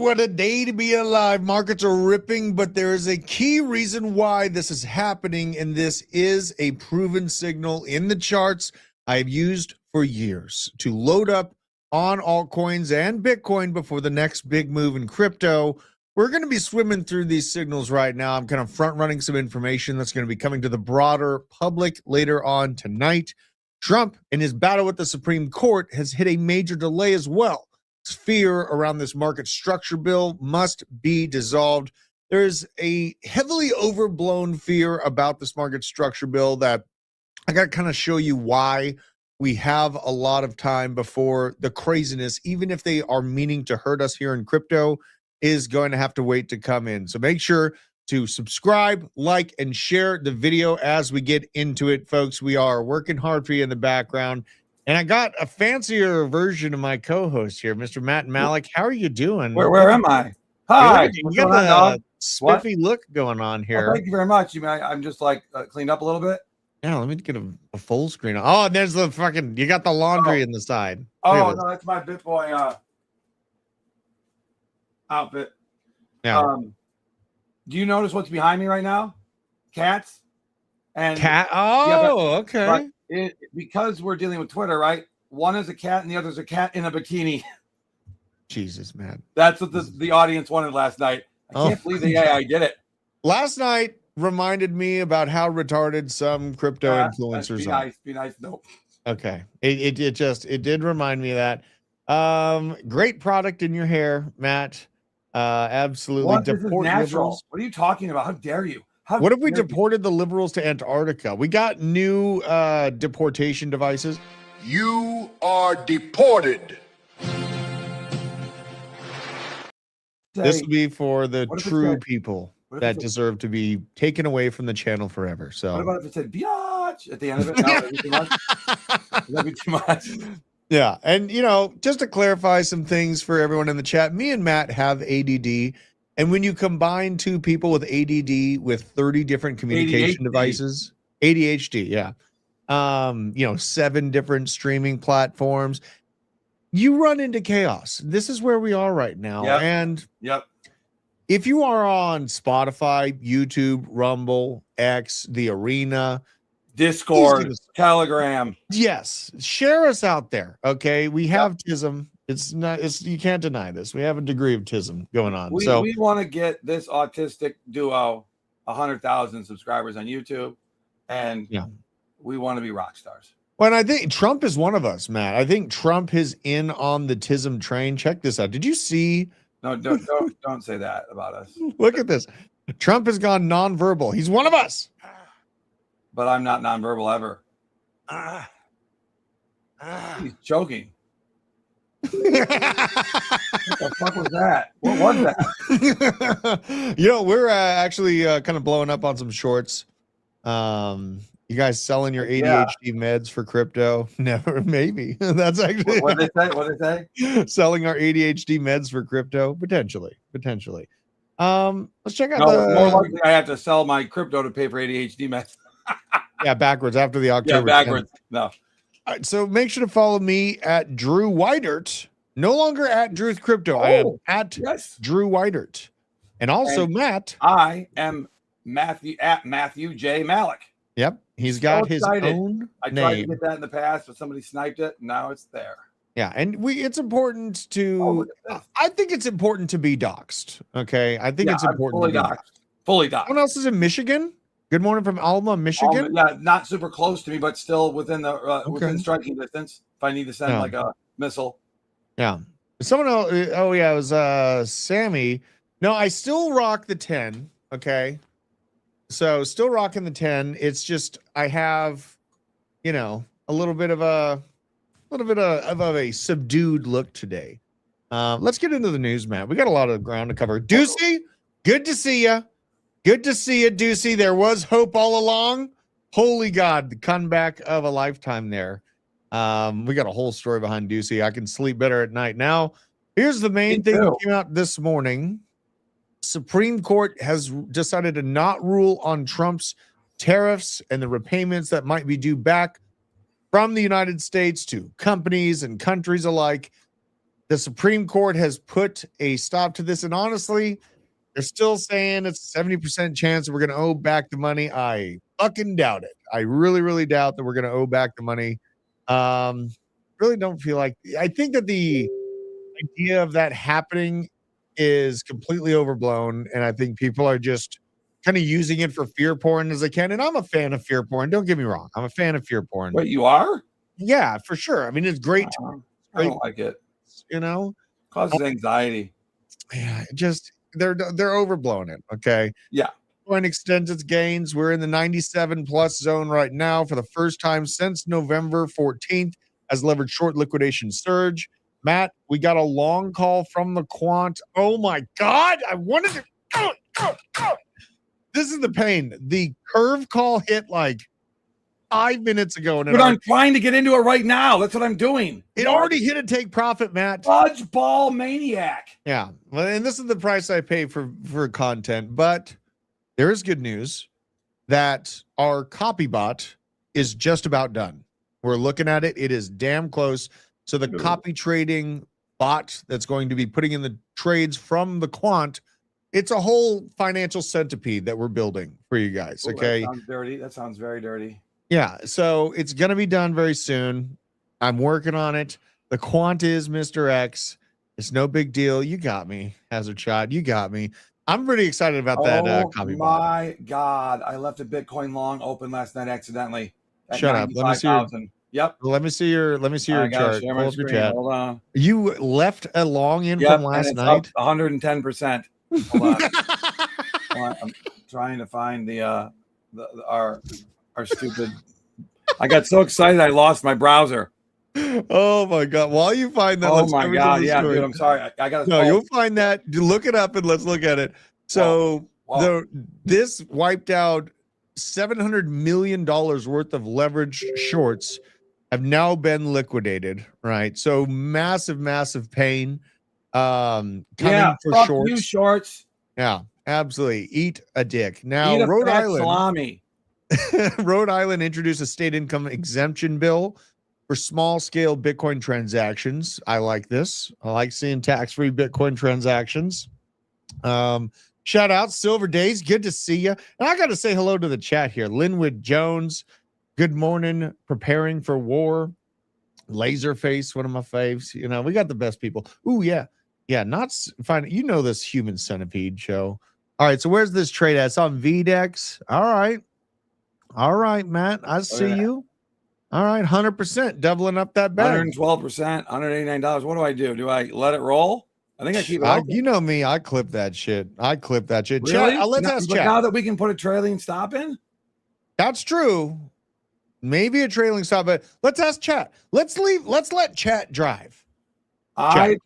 what a day to be alive. Markets are ripping, but there is a key reason why this is happening, and this is a proven signal in the charts I have used for years to load up on altcoins and Bitcoin before the next big move in crypto. We're going to be swimming through these signals right now. I'm kind of front-running some information that's going to be coming to the broader public later on tonight. Trump, in his battle with the Supreme Court, has hit a major delay as well. Fear around this market structure bill must be dissolved. There's a heavily overblown fear about this market structure bill that I got to kind of show you why we have a lot of time before the craziness, even if they are meaning to hurt us here in crypto, is going to have to wait to come in. So make sure to subscribe, like, and share the video as we get into it, folks. We are working hard for you in the background. And I got a fancier version of my co-host here, Mr. Matt Malik. How are you doing? Where am I? Hi. You got the spiffy look going on here. Oh, thank you very much. You mean I'm just like cleaned up a little bit? Yeah, let me get a full screen. Oh, and there's the fucking, you got the laundry in the side. Oh, no, that's my BitBoy outfit. Yeah. Do you notice what's behind me right now? Cats. And cat. Oh, okay. Because we're dealing with Twitter, right? One is a cat and the other is a cat in a bikini. Jesus, man. That's what the audience wanted last night. I can't believe the AI did it. Last night reminded me about how retarded some crypto influencers are. Be nice. Nope. Okay. It did remind me of that. Great product in your hair, Matt. Absolutely. What? This is natural. Liberals. What are you talking about? How dare you? What if we deported the liberals to Antarctica? We got new deportation devices. You are deported. This will be for the true people that deserve to be taken away from the channel forever. So what about if it said biatch at the end of it? No, that'd be too much. That'd be too much. Yeah. And, just to clarify some things for everyone in the chat, me and Matt have ADD. And when you combine two people with ADD with 30 different communication devices, ADHD, yeah. 7 different streaming platforms, you run into chaos. This is where we are right now. Yep. And yep. If you are on Spotify, YouTube, Rumble, X, The Arena, Discord, Telegram. Yes. Share us out there. Okay. We have TISM. You can't deny this. We have a degree of TISM going on. We want to get this autistic duo 100,000 subscribers on YouTube, and we want to be rock stars. Well, and I think Trump is one of us, Matt. I think Trump is in on the TISM train. Check this out. Did you see? No, don't say that about us. Look at this. Trump has gone nonverbal. He's one of us. But I'm not nonverbal ever. He's choking. What the fuck was that? What was that? We're actually kind of blowing up on some shorts. You guys selling your ADHD meds for crypto? Never, maybe. That's actually what did they say? Selling our ADHD meds for crypto? Potentially. Let's check out more likely I have to sell my crypto to pay for ADHD meds. Yeah, backwards after the October. Yeah, backwards. 10th. No. All right, so make sure to follow me at Drew Weidert. No longer at Drew's Crypto. I am at Drew Weidert. And also Matt. I am Matthew J. Malik. Yep. He's got his own I tried to get that in the past, but somebody sniped it. Now it's there. Yeah, and it's important to I think it's important to be doxxed. Okay. I think it's important fully to be doxxed. Fully doxxed. Someone else is in Michigan. Good morning from Alma, Michigan. Not super close to me, but still within the within striking distance. If I need to send like a missile. Yeah. Someone else. Oh yeah, it was Sammy. No, I still rock the 10. Okay. So still rocking the 10. It's just I have, a little bit of a subdued look today. Let's get into the news, Matt. We got a lot of ground to cover. Deucey, good to see you. Good to see you, Deucey. There was hope all along. Holy God, the comeback of a lifetime there. We got a whole story behind Deucey. I can sleep better at night. Now, here's the main thing that came out this morning. Supreme Court has decided to not rule on Trump's tariffs and the repayments that might be due back from the United States to companies and countries alike. The Supreme Court has put a stop to this, and honestly, they're still saying it's a 70% chance that we're going to owe back the money. I fucking doubt it. I really, really doubt that we're going to owe back the money. Really don't feel like. I think that the idea of that happening is completely overblown, and I think people are just kind of using it for fear porn as they can. And I'm a fan of fear porn. Don't get me wrong. I'm a fan of fear porn. Wait, you are? Yeah, for sure. I mean, it's great. I don't like it. You know, causes anxiety. Yeah, just they're overblowing it. Okay. Yeah. Bitcoin extends its gains. We're in the 97 plus zone right now for the first time since November 14th as leveraged short liquidation surge. Matt, we got a long call from the quant. Oh my God. I wanted to go. This is the pain. The curve call hit like 5 minutes ago. But I'm trying to get into it right now. That's what I'm doing. It already hit a take profit, Matt. Fudgeball maniac. Yeah. Well, and this is the price I pay for content. But there is good news that our copy bot is just about done. We're looking at it. It is damn close. So the copy trading bot that's going to be putting in the trades from the quant, it's a whole financial centipede that we're building for you guys. Okay. That sounds dirty. That sounds very dirty. Yeah. So it's going to be done very soon. I'm working on it. The quant is Mr. X. It's no big deal. You got me, Hazard Shot. You got me. I'm pretty excited about that. Copy bot. My God. I left a Bitcoin long open last night accidentally. Shut up. Let me see your, yep. Let me see your chart. Pull up your chat. Hold on. You left a long in from last night. 110%. Hold on. I'm trying to find our stupid. I got so excited I lost my browser. Oh my God! While you find that, oh my God! Yeah, dude, I'm sorry. I got to. No, you'll find that. Look it up and let's look at it. So this wiped out $700 million worth of leverage shorts have now been liquidated. Right. So massive pain. Coming for shorts. You shorts. Yeah, absolutely. Eat a dick. Now, Rhode Island. Salami. Rhode Island introduced a state income exemption bill for small scale Bitcoin transactions. I like this. I like seeing tax-free Bitcoin transactions. Shout out Silver Days. Good to see you. And I got to say hello to the chat here. Linwood Jones. Good morning. Preparing for war. Laserface, one of my faves. You know, we got the best people. Ooh, yeah. Yeah, not fine. You know this human centipede show. All right, so where's this trade at? It's on VDEX. All right, Matt. I see you. All right, 100%. Doubling up that bet. 112%, $189. What do I do? Do I let it roll? I think I keep it open. You know me. I clip that shit. Really? Chat, let's ask chat. Now that we can put a trailing stop in? That's true. Maybe a trailing stop, but let's ask chat. Let's let chat drive. I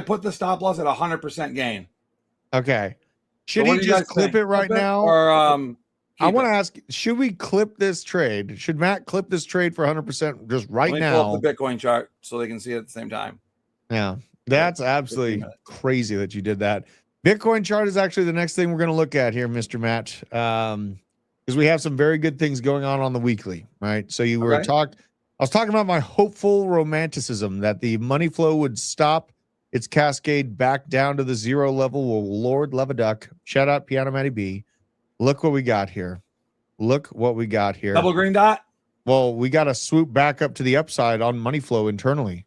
put the stop loss at 100% gain. Okay. Should he just clip it right now? Or I want to ask, should we clip this trade? Should Matt clip this trade for 100% just right now? Pull up the Bitcoin chart so they can see it at the same time. Yeah. That's absolutely crazy that you did that. Bitcoin chart is actually the next thing we're going to look at here, Mr. Matt. Because we have some very good things going on the weekly, right? So you were I was talking about my hopeful romanticism that the money flow would stop its cascade back down to the zero level. Well, Lord love a duck. Shout out Piano Matty B. Look what we got here. Double green dot. Well, we got to swoop back up to the upside on money flow internally.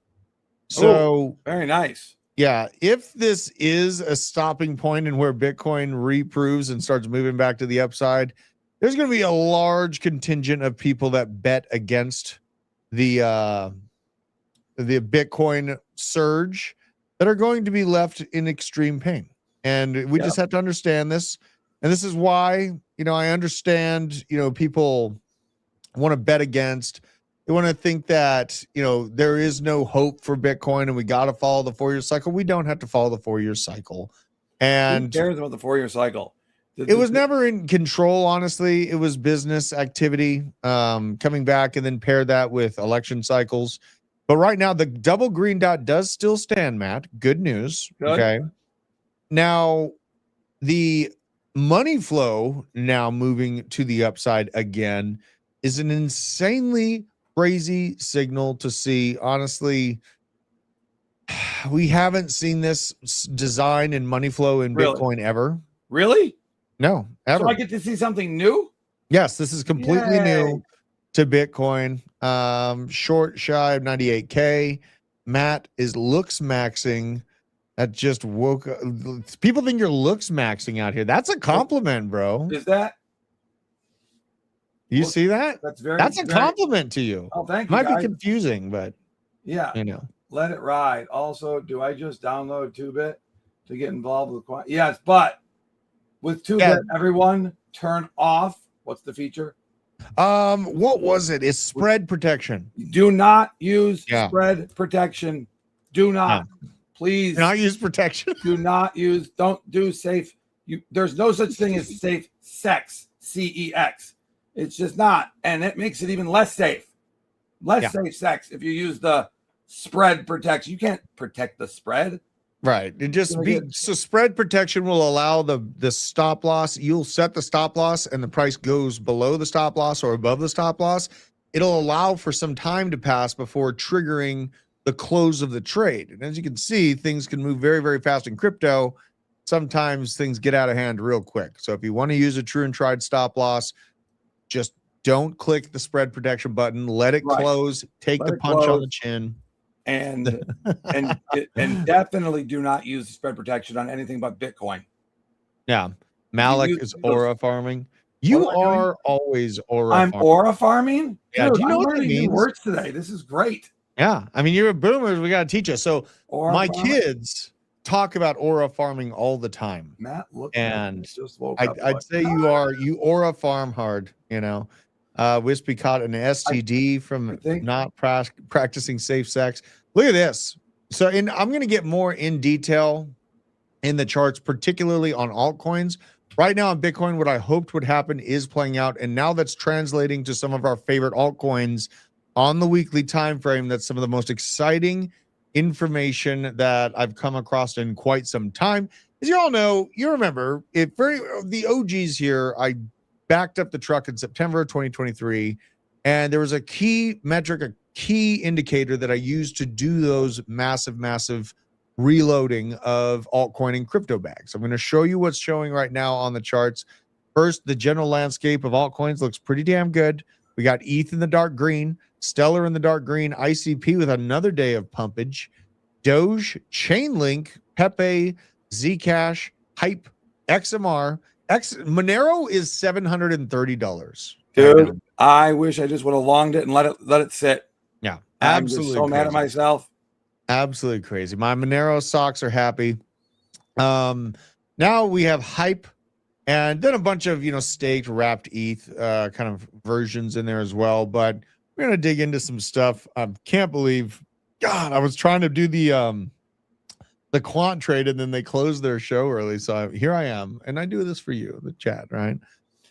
So very nice. Yeah, if this is a stopping point and where Bitcoin reproves and starts moving back to the upside, there's going to be a large contingent of people that bet against the Bitcoin surge that are going to be left in extreme pain. And we just have to understand this. And this is why, I understand, people want to bet against. They want to think that, there is no hope for Bitcoin and we got to follow the 4-year cycle. We don't have to follow the 4-year cycle. And who cares about the 4-year cycle? It was never in control, honestly. It was business activity coming back, and then pair that with election cycles. But right now, the double green dot does still stand, Matt. Good news. Good. Okay. Now, the money flow now moving to the upside again is an insanely crazy signal to see. Honestly, We haven't seen this design and money flow in Really? Bitcoin ever. Really? No, ever. So I get to see something new? Yes, this is completely Yay. new to Bitcoin. Short shy of 98K. Matt looks maxing. That just woke up. People think you're looks maxing out here. That's a compliment, bro. Is that? You see that? That's a very- compliment to you. Oh, thank It you. might be guys. confusing, but Yeah. you know. Let it ride. Also, do I just download 2-bit to get involved with Coin? Yes, but with 2-bit, everyone turn off. What's the feature? What was it? It's spread protection. Do not use spread protection. Do not. Please. Do not use protection. Do not use. Don't do safe. There's no such thing as safe sex. CEX. It's just not, and it makes it even less safe. Safe sex if you use the spread protection. You can't protect the spread. Right. It just so spread protection will allow the stop loss. You'll set the stop loss and the price goes below the stop loss or above the stop loss. It'll allow for some time to pass before triggering the close of the trade. And as you can see, things can move very, very fast in crypto. Sometimes things get out of hand real quick. So if you want to use a true and tried stop loss, just don't click the spread protection button. Let it close. Take the punch on the chin. And definitely do not use spread protection on anything but Bitcoin. Yeah. Malik is aura farming. You are always aura farming. I'm aura farming? Yeah, Dude, do you know I'm what that learning new means? words today. This is great. Yeah. I mean, you're a boomer. We got to teach you. So Aura my farming? kids talk about aura farming all the time. Matt, look. And just woke up. I'd say you aura farm hard, you know. Wispy caught an STD from not practicing safe sex. Look at this. So I'm going to get more in detail in the charts, particularly on altcoins. Right now on Bitcoin, what I hoped would happen is playing out. And now that's translating to some of our favorite altcoins on the weekly time frame. That's some of the most exciting information that I've come across in quite some time. As you all know, you remember, the OGs here, I backed up the truck in September 2023, and there was a key metric, a key indicator that I used to do those massive reloading of altcoin and crypto bags. I'm going to show you what's showing right now on the charts. First, the general landscape of altcoins looks pretty damn good. We got ETH in the dark green, Stellar in the dark green, ICP with another day of pumpage, Doge, Chainlink, Pepe, Zcash, Hype, XMR. Monero is $730. Dude, I wish I just would have longed it and let it sit. Yeah, I'm absolutely. just so mad at myself. Absolutely crazy. My Monero socks are happy. Now we have Hype, and then a bunch of staked, wrapped ETH kind of versions in there as well. But we're gonna dig into some stuff. I can't believe, God, I was trying to do the quant trade, and then they closed their show early. So here I am, and I do this for you, the chat, right?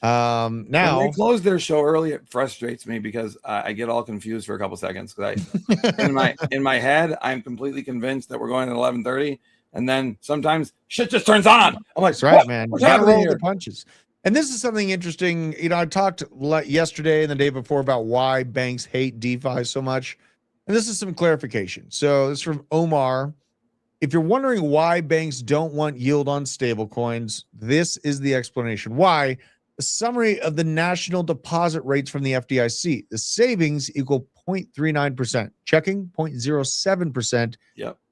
Now when they close their show early, it frustrates me because I get all confused for a couple seconds because in my head I'm completely convinced that we're going at 11:30, and then sometimes shit just turns on. I'm like, that's right, man. You gotta roll here? the punches. And this is something interesting. I talked yesterday and the day before about why banks hate DeFi so much, and this is some clarification. So this is from Omar. If you're wondering why banks don't want yield on stable coins, this is the explanation why. A summary of the national deposit rates from the FDIC. The savings equal 0.39%, checking 0.07%,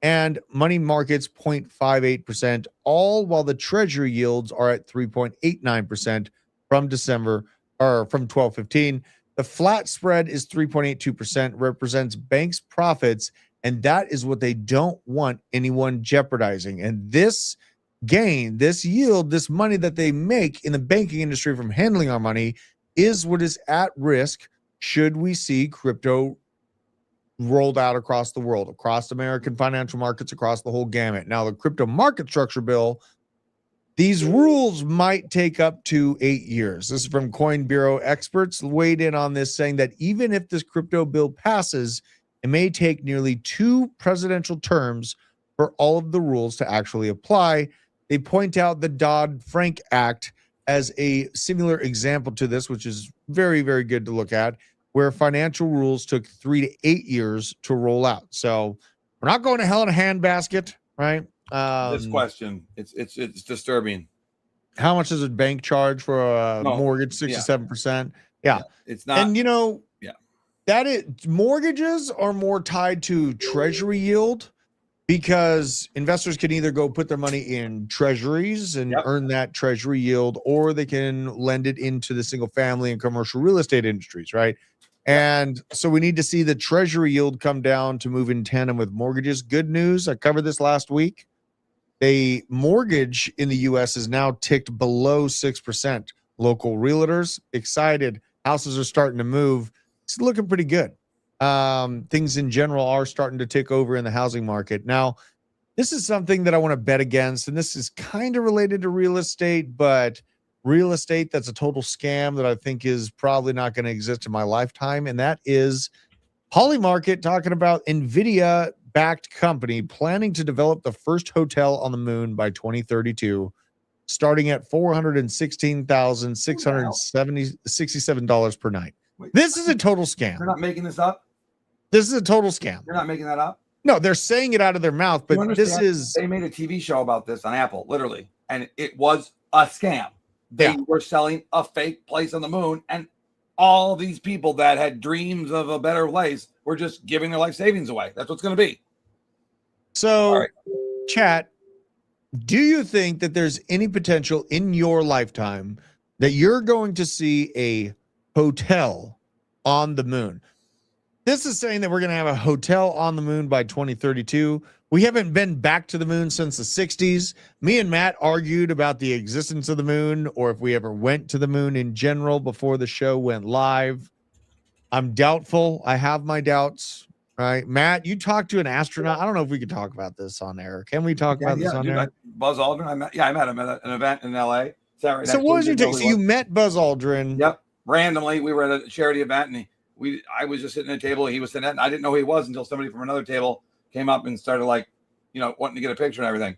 and money markets 0.58%, all while the treasury yields are at 3.89% from December or from 12/15. The flat spread is 3.82%, represents banks' profits, and that is what they don't want anyone jeopardizing. And this gain, this yield, this money that they make in the banking industry from handling our money is what is at risk should we see crypto rolled out across the world, across American financial markets, across the whole gamut. Now, the crypto market structure bill, these rules might take up to 8 years. This is from Coin Bureau. Experts weighed in on this, saying that even if this crypto bill passes, it may take nearly 2 presidential terms for all of the rules to actually apply. They point out the Dodd-Frank Act as a similar example to this, which is very, very good to look at, where financial rules took 3 to 8 years to roll out. So We're not going to hell in a handbasket, right? This question, it's disturbing. How much does a bank charge for a mortgage? 67%. Yeah. It's not. And yeah, that mortgages are more tied to treasury yield, because investors can either go put their money in treasuries and earn that treasury yield, or they can lend it into the single family and commercial real estate industries, right? And so we need to see the treasury yield come down to move in tandem with mortgages. Good news, I covered this last week. A mortgage in the U.S. is now ticked below 6%. Local realtors excited. Houses are starting to move. It's looking pretty good. Things in general are starting to tick over in the housing market. Now, this is something that I want to bet against, and this is kind of related to real estate, but real estate that's a total scam that I think is probably not going to exist in my lifetime, and that is Polymarket talking about NVIDIA-backed company planning to develop the first hotel on the moon by 2032, starting at $416,667 per night. Wait, this is a total scam. They're not making this up? This is a total scam. They're not making that up? No, they're saying it out of their mouth, but this is... They made a TV show about this on Apple, literally, and it was a scam. They were selling a fake place on the moon, and all these people that had dreams of a better place were just giving their life savings away. That's what's going to be. So, chat, do you think that there's any potential in your lifetime that you're going to see a hotel on the moon? This is saying that we're going to have a hotel on the moon by 2032. We haven't been back to the moon since the 60s. Me and Matt argued about the existence of the moon, or if we ever went to the moon in general before the show went live. I'm doubtful. I have my doubts. Right, Matt, you talked to an astronaut. I don't know if we could talk about this on air. Can we talk about this on air? Buzz Aldrin. I met him at an event in LA. Right? So what was your take? So you met Buzz Aldrin. Yep. Randomly, we were at a charity event, and I was just sitting at a table. He was sitting at, and I didn't know who he was until somebody from another table came up and started wanting to get a picture and everything.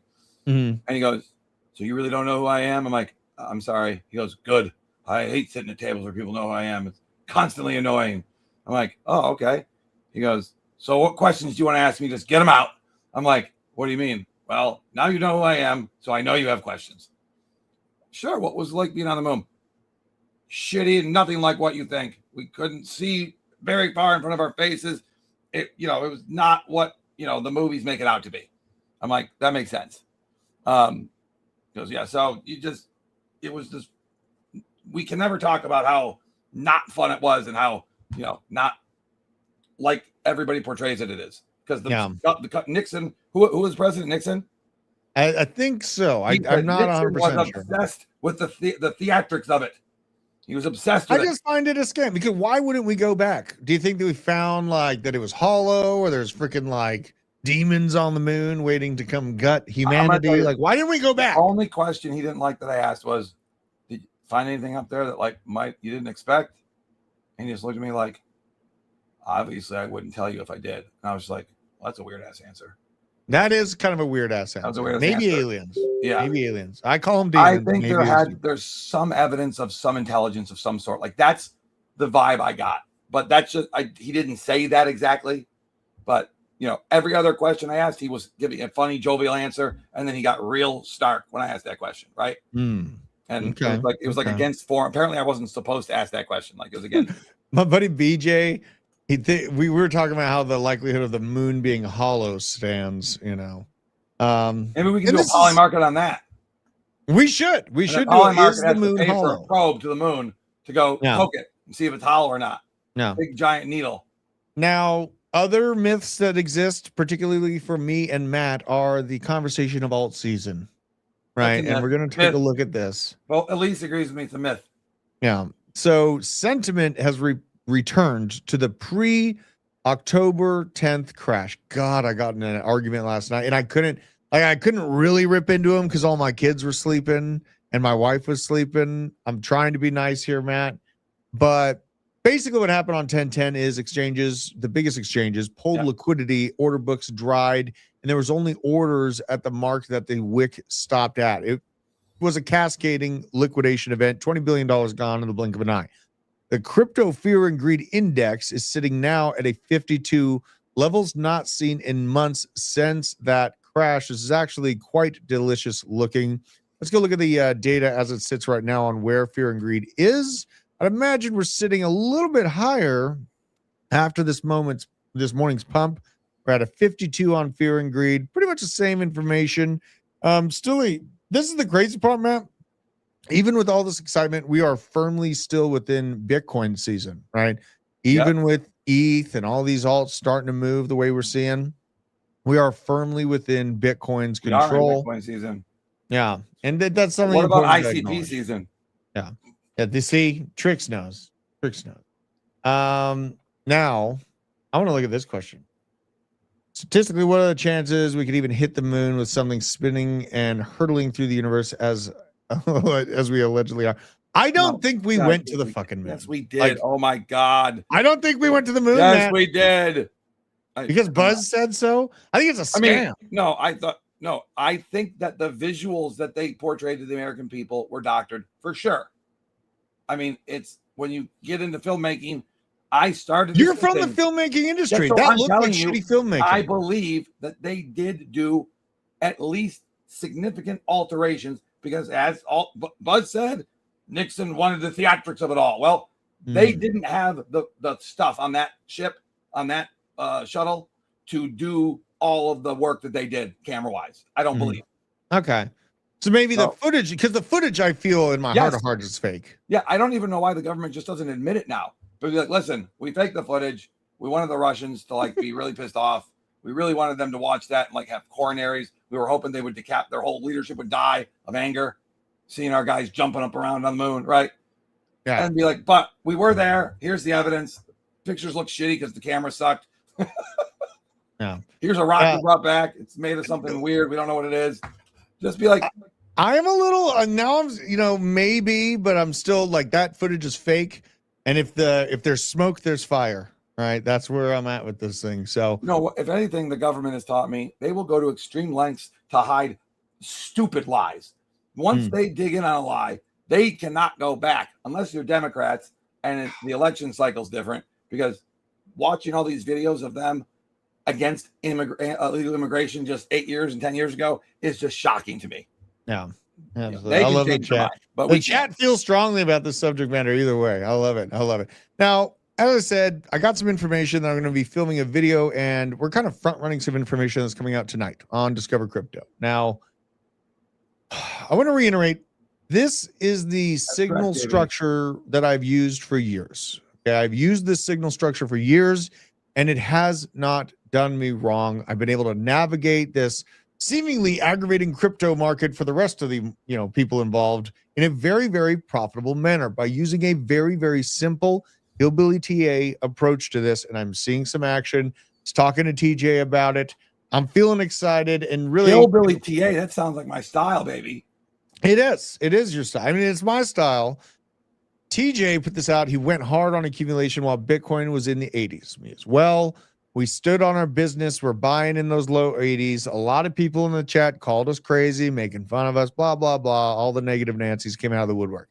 Mm-hmm. And he goes, "So you really don't know who I am?" I'm like, "I'm sorry." He goes, "Good. I hate sitting at tables where people know who I am. It's constantly annoying." I'm like, "Oh, okay." He goes, "So what questions do you want to ask me? Just get them out." I'm like, "What do you mean?" "Well, now you know who I am, so I know you have questions." "Sure. What was it like being on the moon?" "Shitty and nothing like what you think. We couldn't see very far in front of our faces. It was not what, the movies make it out to be." I'm like, "That makes sense." He goes, "Yeah. So it was just, we can never talk about how not fun it was and how, not like everybody portrays it is." Because the Nixon, who was President Nixon? I think so. I'm not 100% sure. Obsessed with the theatrics of it. He was obsessed with it. I just find it a scam, because why wouldn't we go back? Do you think that we found that it was hollow, or there's freaking demons on the moon waiting to come gut humanity? Why didn't we go back? The only question he didn't like that I asked was, "Did you find anything up there that you didn't expect?" And he just looked at me like, "Obviously I wouldn't tell you if I did." And I was like, "Well, that's a weird ass answer." That is kind of a weird ass answer. Maybe answer. Aliens. Yeah. Maybe aliens. I call them demons. I think there's some evidence of some intelligence of some sort. That's the vibe I got. But that's just, he didn't say that exactly. But, every other question I asked, he was giving a funny, jovial answer. And then he got real stark when I asked that question. Right. Mm. And it was against form. Apparently I wasn't supposed to ask that question. It was against. My buddy BJ, we were talking about how the likelihood of the moon being hollow stands, Maybe we can do a Polymarket on that. We should do it. Is the moon hollow? For a probe to the moon to go poke it and see if it's hollow or not. No. Big giant needle. Now, other myths that exist, particularly for me and Matt, are the conversation of alt season. Right. And we're going to take a look at this. Well, Elise agrees with me. It's a myth. Yeah. So sentiment has returned to the pre-October 10th crash. God, I got in an argument last night, and I couldn't really rip into him because all my kids were sleeping and my wife was sleeping. I'm trying to be nice here, Matt. But basically what happened on 10/10 is exchanges, the biggest exchanges, pulled liquidity, order books dried, and there was only orders at the mark that the wick stopped at. It was a cascading liquidation event, $20 billion gone in the blink of an eye. The crypto fear and greed index is sitting now at a 52 Levels not seen in months since that crash. This is actually quite delicious looking. Let's go look at the data as it sits right now on where fear and greed is. I'd imagine we're sitting a little bit higher after this morning's pump. We're at a 52 on fear and greed. Pretty much the same information. This is the crazy part, Matt. Even with all this excitement, we are firmly still within Bitcoin season, right? Even with ETH and all these alts starting to move the way we're seeing, we are firmly within Bitcoin's control. Bitcoin season. Yeah. And that's something. What about ICP season? Yeah. You see, Trix knows. Now, I want to look at this question. Statistically, what are the chances we could even hit the moon with something spinning and hurtling through the universe as we allegedly are? I don't think we went to the fucking moon. Yes, we did. Oh my God. I don't think we went to the moon. Yes, we did. Because Buzz said so. I think it's a scam. I think that the visuals that they portrayed to the American people were doctored for sure. I mean, it's when you get into filmmaking. You're from the filmmaking industry. That looked like shitty filmmaking. I believe that they did do at least significant alterations because, as Buzz said, Nixon wanted the theatrics of it all. Well, they didn't have the stuff on that ship, on that shuttle, to do all of the work that they did camera-wise. I don't believe. Okay. So maybe the footage, because the footage I feel in my heart of hearts is fake. Yeah, I don't even know why the government just doesn't admit it now. But be like, listen, we faked the footage. We wanted the Russians to be really pissed off. We really wanted them to watch that and have coronaries. We were hoping they would their whole leadership would die of anger, seeing our guys jumping up around on the moon, right? Yeah. And be like, but we were there. Here's the evidence. Pictures look shitty because the camera sucked. Yeah. Here's a rocket brought back. It's made of something weird. We don't know what it is. Just be like, I am a little now. I'm maybe, but I'm still like that footage is fake. And if there's smoke, there's fire. Right, that's where I'm at with this thing. So no, if anything, the government has taught me they will go to extreme lengths to hide stupid lies. Once they dig in on a lie, they cannot go back unless you're Democrats and the election cycle's different. Because watching all these videos of them against illegal immigration just 8 years and 10 years ago is just shocking to me. Yeah. Absolutely. I love the chat. But the chat feels strongly about this subject matter either way. I love it. Now, as I said, I got some information that I'm going to be filming a video, and we're kind of front running some information that's coming out tonight on Discover Crypto. Now, I want to reiterate, this is the signal structure that I've used for years. Okay, I've used this signal structure for years, and it has not done me wrong. I've been able to navigate this seemingly aggravating crypto market for the rest of the people involved in a very, very profitable manner by using a very, very simple hillbilly TA approach to this. And I'm seeing some action. I was talking to TJ about it. I'm feeling excited and really hillbilly TA. That sounds like my style, baby. It is your style. I mean, it's my style. TJ put this out. He went hard on accumulation while Bitcoin was in the 80s. Me as well. We stood on our business. We're buying in those low 80s. A lot of people in the chat called us crazy, making fun of us, blah, blah, blah. All the negative Nancy's came out of the woodwork.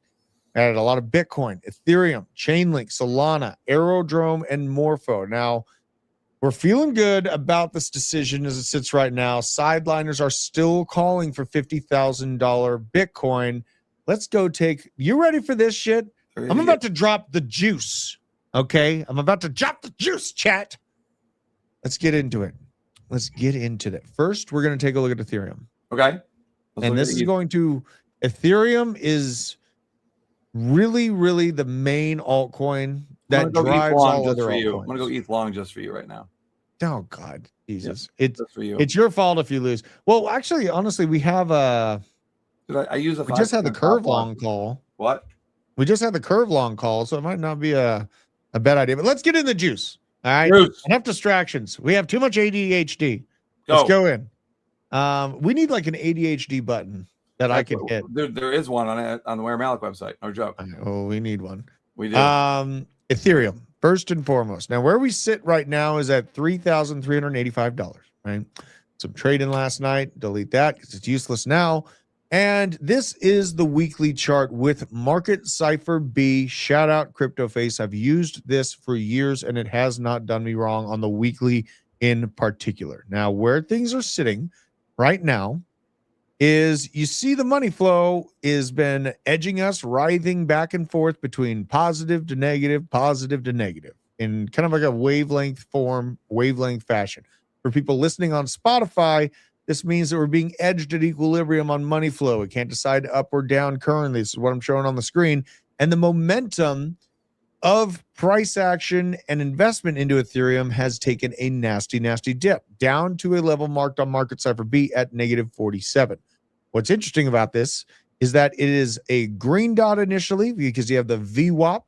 Added a lot of Bitcoin, Ethereum, Chainlink, Solana, Aerodrome, and Morpho. Now, we're feeling good about this decision as it sits right now. Sideliners are still calling for $50,000 Bitcoin. Let's go you ready for this shit? I'm about to drop the juice, okay? I'm about to drop the juice, chat. Let's get into it. First, we're going to take a look at Ethereum. Okay. Ethereum is really, really the main altcoin that drives all other altcoins. I'm going to go ETH long just for you right now. Oh, God. Jesus. Yep, it's for you. It's your fault if you lose. Well, actually, honestly, we have we just had the curve long call. What? We just had the curve long call, so it might not be a bad idea. But let's get in the juice. All right. Enough distractions. We have too much ADHD. Let's go in. We need like an ADHD button that I can hit. There is one on the Ware Malik website. No joke. Oh, we need one. We do. Ethereum, first and foremost. Now, where we sit right now is at $3,385. Right. Some trading last night. Delete that because it's useless now. And this is the weekly chart with Market Cipher B. Shout out CryptoFace. I've used this for years and it has not done me wrong on the weekly in particular. Now, where things are sitting right now is you see the money flow has been edging us, writhing back and forth between positive to negative in kind of like a wavelength fashion. For people listening on Spotify, this means that we're being edged at equilibrium on money flow. It can't decide up or down currently. This is what I'm showing on the screen. And the momentum of price action and investment into Ethereum has taken a nasty, nasty dip down to a level marked on Market Cipher B at negative 47. What's interesting about this is that it is a green dot initially because you have the VWAP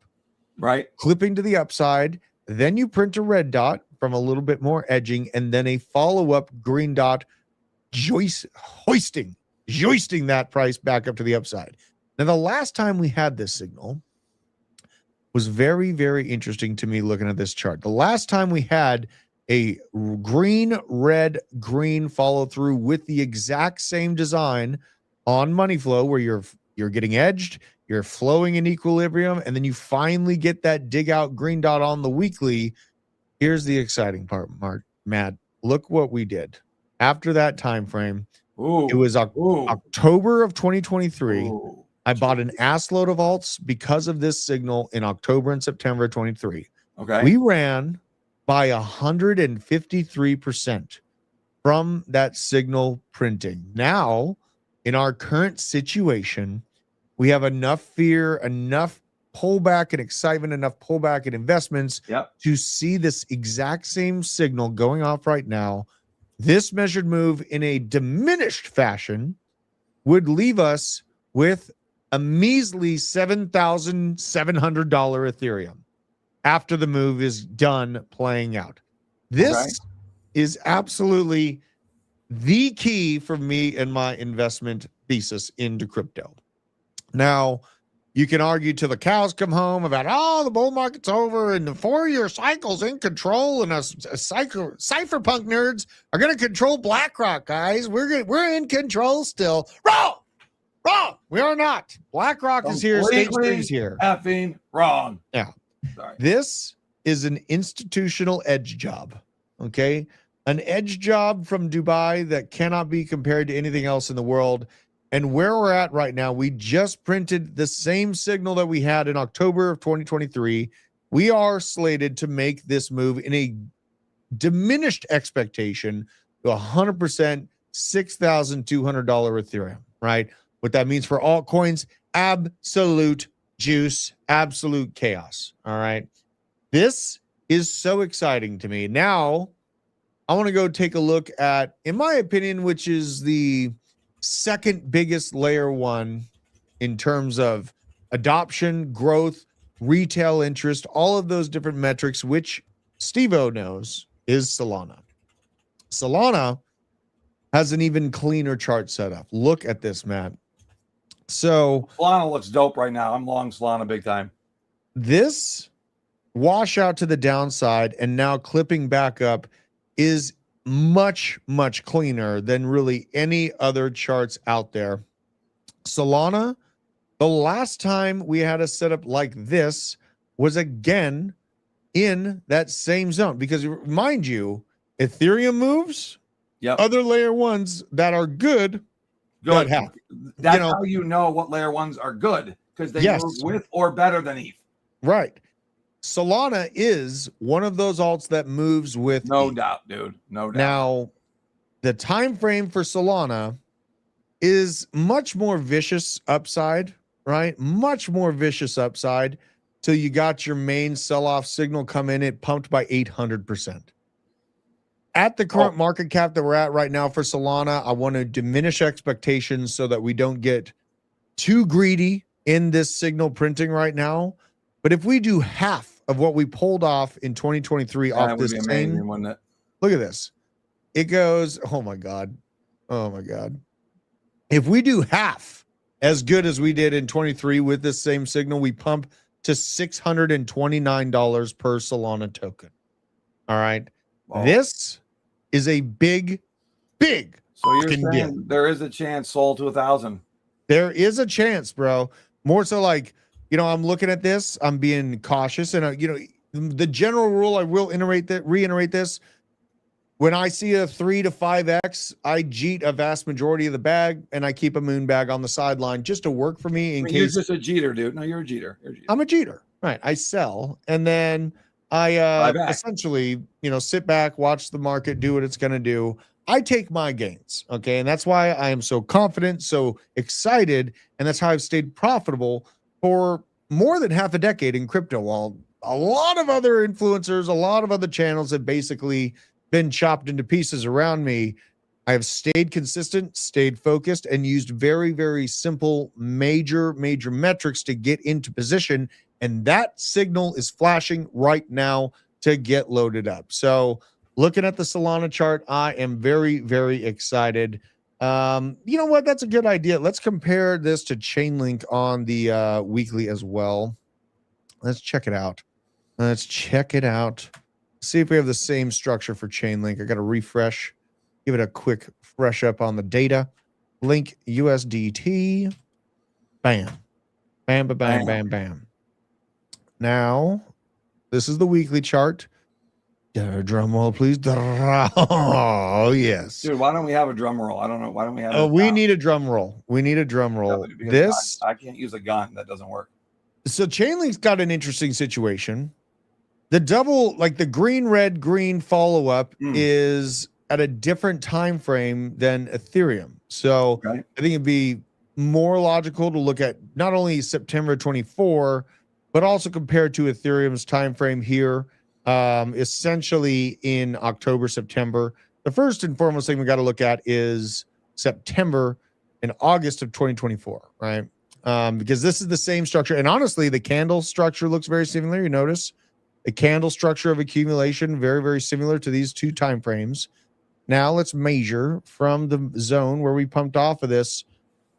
right clipping to the upside. Then you print a red dot from a little bit more edging, and then a follow-up green dot hoisting that price back up to the upside. Now, the last time we had this signal was very, very interesting to me looking at this chart. The last time we had a green, red, green follow through with the exact same design on money flow, where you're getting edged, you're flowing in equilibrium, and then you finally get that dig out green dot on the weekly. Here's the exciting part, Matt. Look what we did after that time frame. It was October of 2023. I bought an ass load of alts because of this signal in October and September of 23. Okay. We ran by 153% from that signal printing. Now, in our current situation, we have enough fear, enough pullback and excitement, enough pullback in investments to see this exact same signal going off right now. This measured move in a diminished fashion would leave us with a measly $7,700 Ethereum after the move is done playing out. This is absolutely the key for me and my investment thesis into crypto. Now, you can argue till the cows come home about, the bull market's over and the 4-year cycle's in control, and us cypherpunk nerds are going to control BlackRock, guys. We're in control still. Wrong. We are not. BlackRock is here. State Street is here. Effing wrong. Yeah. Sorry. This is an institutional edge job. Okay. An edge job from Dubai that cannot be compared to anything else in the world. And where we're at right now, we just printed the same signal that we had in October of 2023. We are slated to make this move in a diminished expectation to 100% $6,200 Ethereum, right? What that means for altcoins, absolute juice, absolute chaos. All right. This is so exciting to me. Now, I want to go take a look at, in my opinion, which is the second biggest layer one in terms of adoption, growth, retail interest, all of those different metrics, which Steve-O knows is Solana. Solana has an even cleaner chart setup. Look at this, Matt. So Solana looks dope right now. I'm long Solana big time. This washout to the downside and now clipping back up is much, much cleaner than really any other charts out there. Solana, the last time we had a setup like this was again in that same zone, because mind you, Ethereum moves, other layer ones that are good. That's how you know what layer ones are good, because they move with or better than ETH. Right. Solana is one of those alts that moves with no ETH. doubt, dude. No doubt. Now, the time frame for Solana is much more vicious upside, right? Much more vicious upside till you got your main sell-off signal come in. It pumped by 800%. At the current market cap that we're at right now for Solana, I want to diminish expectations so that we don't get too greedy in this signal printing right now. But if we do half of what we pulled off in 2023 off this same, look at this. It goes, oh my God. If we do half as good as we did in 23 with this same signal, we pump to $629 per Solana token. All right. This is a big. So you're saying there is a chance Sol to 1,000. There is a chance, bro. More so like, I'm looking at this, I'm being cautious, and the general rule, I will reiterate this. When I see a 3 to 5x, I jeet a vast majority of the bag, and I keep a moon bag on the sideline just to work for me in case. You're just a jeter, dude. No, you're a jeter. I'm a jeter, right? I sell, and then I essentially, sit back, watch the market do what it's going to do. I take my gains, okay, and that's why I am so confident, so excited, and that's how I've stayed profitable for more than half a decade in crypto. While a lot of other influencers, a lot of other channels have basically been chopped into pieces around me, I have stayed consistent, stayed focused, and used very, very simple, major metrics to get into position. And that signal is flashing right now to get loaded up. So looking at the Solana chart, I am very, very excited. You know what? That's a good idea. Let's compare this to Chainlink on the weekly as well. Let's check it out. See if we have the same structure for Chainlink. I got to refresh, give it a quick fresh up on the data. Link USDT. Bam. Bam, bam, bam, bam, bam. Now, this is the weekly chart. Drum roll, please. Oh, yes. Dude, why don't we have a drum roll? I don't know. Why don't we have we need a drum roll. This. I can't use a gun. That doesn't work. So Chainlink's got an interesting situation. The double, like the green follow-up is at a different time frame than Ethereum. So I think it'd be more logical to look at not only September 24, but also compared to Ethereum's time frame here, essentially in October, September. The first and foremost thing we got to look at is September and August of 2024, right? Because this is the same structure. And honestly, the candle structure looks very similar. You notice the candle structure of accumulation, very, very similar to these two time frames. Now let's measure from the zone where we pumped off of this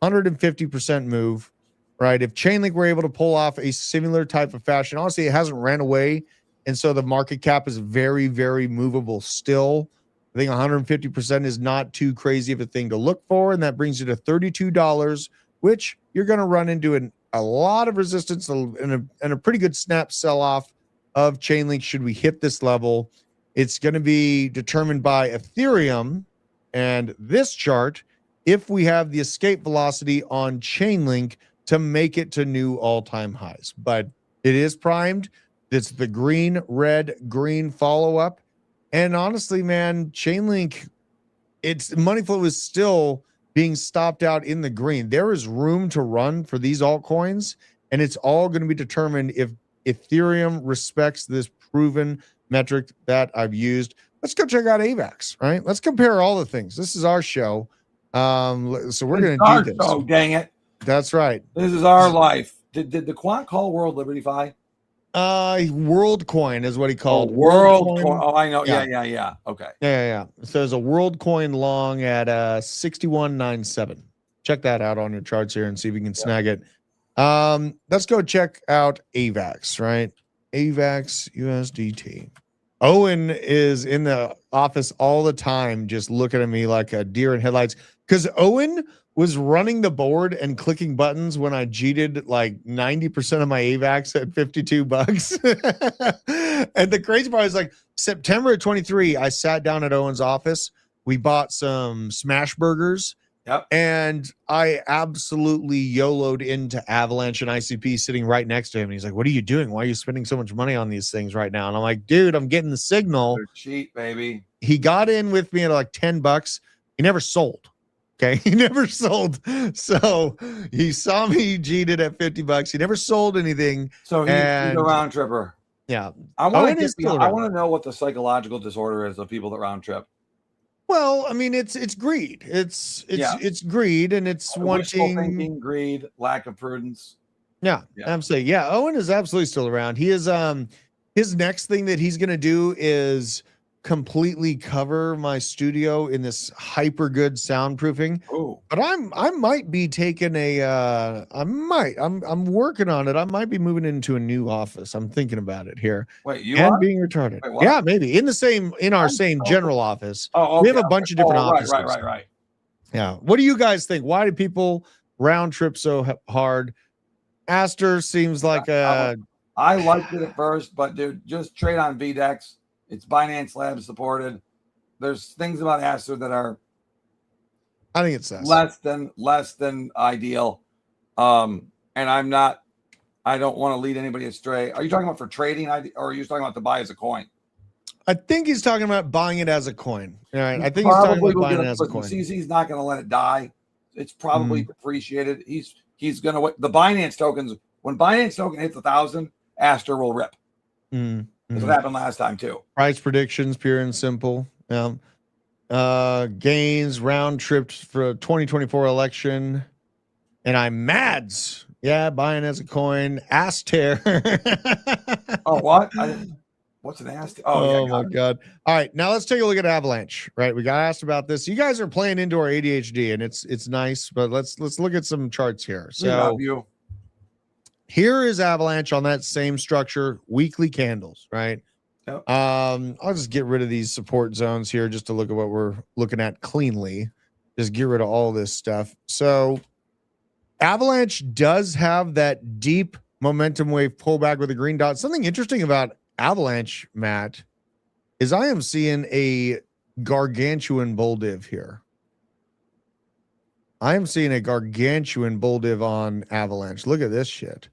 150% move, right? If Chainlink were able to pull off a similar type of fashion, honestly, it hasn't ran away. And so the market cap is very, very movable still. I think 150% is not too crazy of a thing to look for. And that brings you to $32, which you're going to run into a lot of resistance and a pretty good snap sell-off of Chainlink should we hit this level. It's going to be determined by Ethereum and this chart if we have the escape velocity on Chainlink to make it to new all-time highs. But it is primed. It's the green, red, green follow-up. And honestly, man, Chainlink, its money flow is still being stopped out in the green. There is room to run for these altcoins, and it's all going to be determined if Ethereum respects this proven metric that I've used. Let's go check out AVAX, right? Let's compare all the things. This is our show. So we're going to do this. Oh, dang it. That's right. This is our life. Did the quant call World Liberty Fi? WorldCoin is what he called. WorldCoin. Oh, I know. Yeah. Okay. Yeah. So there's a WorldCoin long at 61.97. Check that out on your charts here and see if you can snag it. Let's go check out AVAX, right? AVAX USDT. Owen is in the office all the time, just looking at me like a deer in headlights. Because Owen was running the board and clicking buttons when I cheated like 90% of my AVAX at $52. And the crazy part is like September of 23, I sat down at Owen's office. We bought some smash burgers. Yep. And I absolutely YOLO'd into Avalanche and ICP sitting right next to him. And he's like, what are you doing? Why are you spending so much money on these things right now? And I'm like, dude, I'm getting the signal. They're cheap, baby. He got in with me at like $10. He never sold. Okay. He never sold. So he saw me cheated at $50. He never sold anything. So he's a round tripper. Yeah. I want to know what the psychological disorder is of people that round trip. Well, I mean, it's greed. It's greed, and it's wanting thinking, greed, lack of prudence. Yeah, absolutely. Yeah, Owen is absolutely still around. He is his next thing that he's gonna do is completely cover my studio in this hyper good soundproofing. Oh, but I might be taking I'm working on it. I might be moving into a new office. I'm thinking about it here. Wait, you and are being retarded? Wait, yeah, maybe in our same general office. Oh, okay. We have a bunch of different offices. Right. Yeah. What do you guys think? Why do people round trip so hard? Aster seems like I liked it at first, but dude, just trade on VDEX. It's Binance Lab supported. there's things about Aster that are I think it's less than ideal. And I don't want to lead anybody astray. Are you talking about for trading, or are you talking about to buy as a coin? I think he's talking about buying it as a coin. All right. I think he's talking about buying it as a coin. CZ's not going to let it die. It's probably depreciated. He's going to the Binance tokens. When Binance token hits 1,000, Aster will rip. That's what happened last time too. Price predictions, pure and simple. Gains round tripped for 2024 election, and I'm mads. Yeah, buying as a coin. Aster. Oh, what? What's an Aster? Oh, my God. All right, now let's take a look at Avalanche. Right, we got asked about this. You guys are playing into our ADHD, and it's nice, but let's look at some charts here. We love you. Here is Avalanche on that same structure, weekly candles, right? Yep. I'll just get rid of these support zones here just to look at what we're looking at cleanly. Just get rid of all this stuff. So Avalanche does have that deep momentum wave pullback with a green dot. Something interesting about Avalanche, Matt, is I am seeing a gargantuan bull div here. I am seeing a gargantuan bull div on Avalanche. Look at this shit.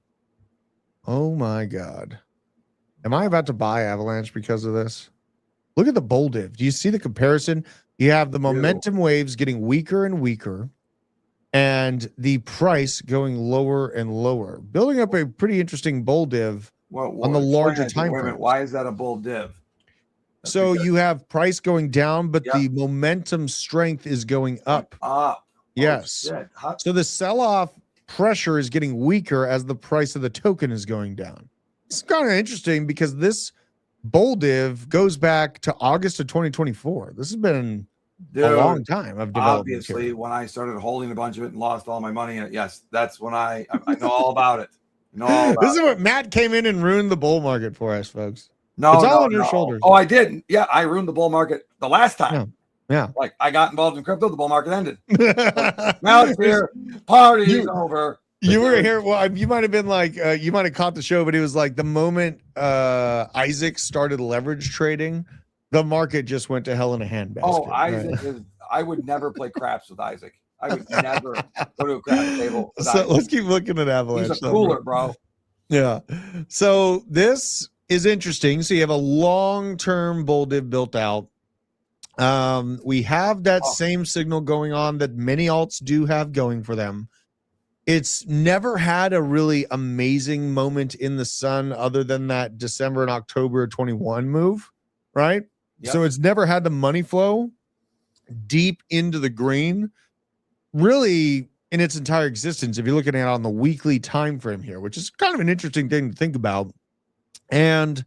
Oh my God. Am I about to buy Avalanche because of this? Look at the bull div. Do you see the comparison? You have the momentum waves getting weaker and weaker, and the price going lower and lower, building up a pretty interesting bull div on the larger time frame. Why is that a bull div? So you have price going down, but the momentum strength is going up. Yes. So the sell-off pressure is getting weaker as the price of the token is going down. It's kind of interesting because this bull div goes back to August of 2024. This has been a long time of development. Obviously, when I started holding a bunch of it and lost all my money in it, yes, that's when I know all about it. This is what Matt came in and ruined the bull market for us, folks. No, it's all on your shoulders. Oh, I did. Yeah, I ruined the bull market the last time. Yeah. Like I got involved in crypto, the bull market ended. Now it's here. Party is over. You were here. Well, you might have been like, you might have caught the show, but it was like the moment Isaac started leverage trading, the market just went to hell in a handbasket. Oh, Isaac is. I would never play craps with Isaac. I would never go to a craps table. So let's keep looking at Avalanche. He's a cooler, bro. Yeah. So this is interesting. So you have a long-term bull div built out. We have that same signal going on that many alts do have going for them. It's never had a really amazing moment in the sun other than that December and October 21 move, right? Yep. So it's never had the money flow deep into the green really in its entire existence. If you're looking at it on the weekly time frame here, which is kind of an interesting thing to think about. And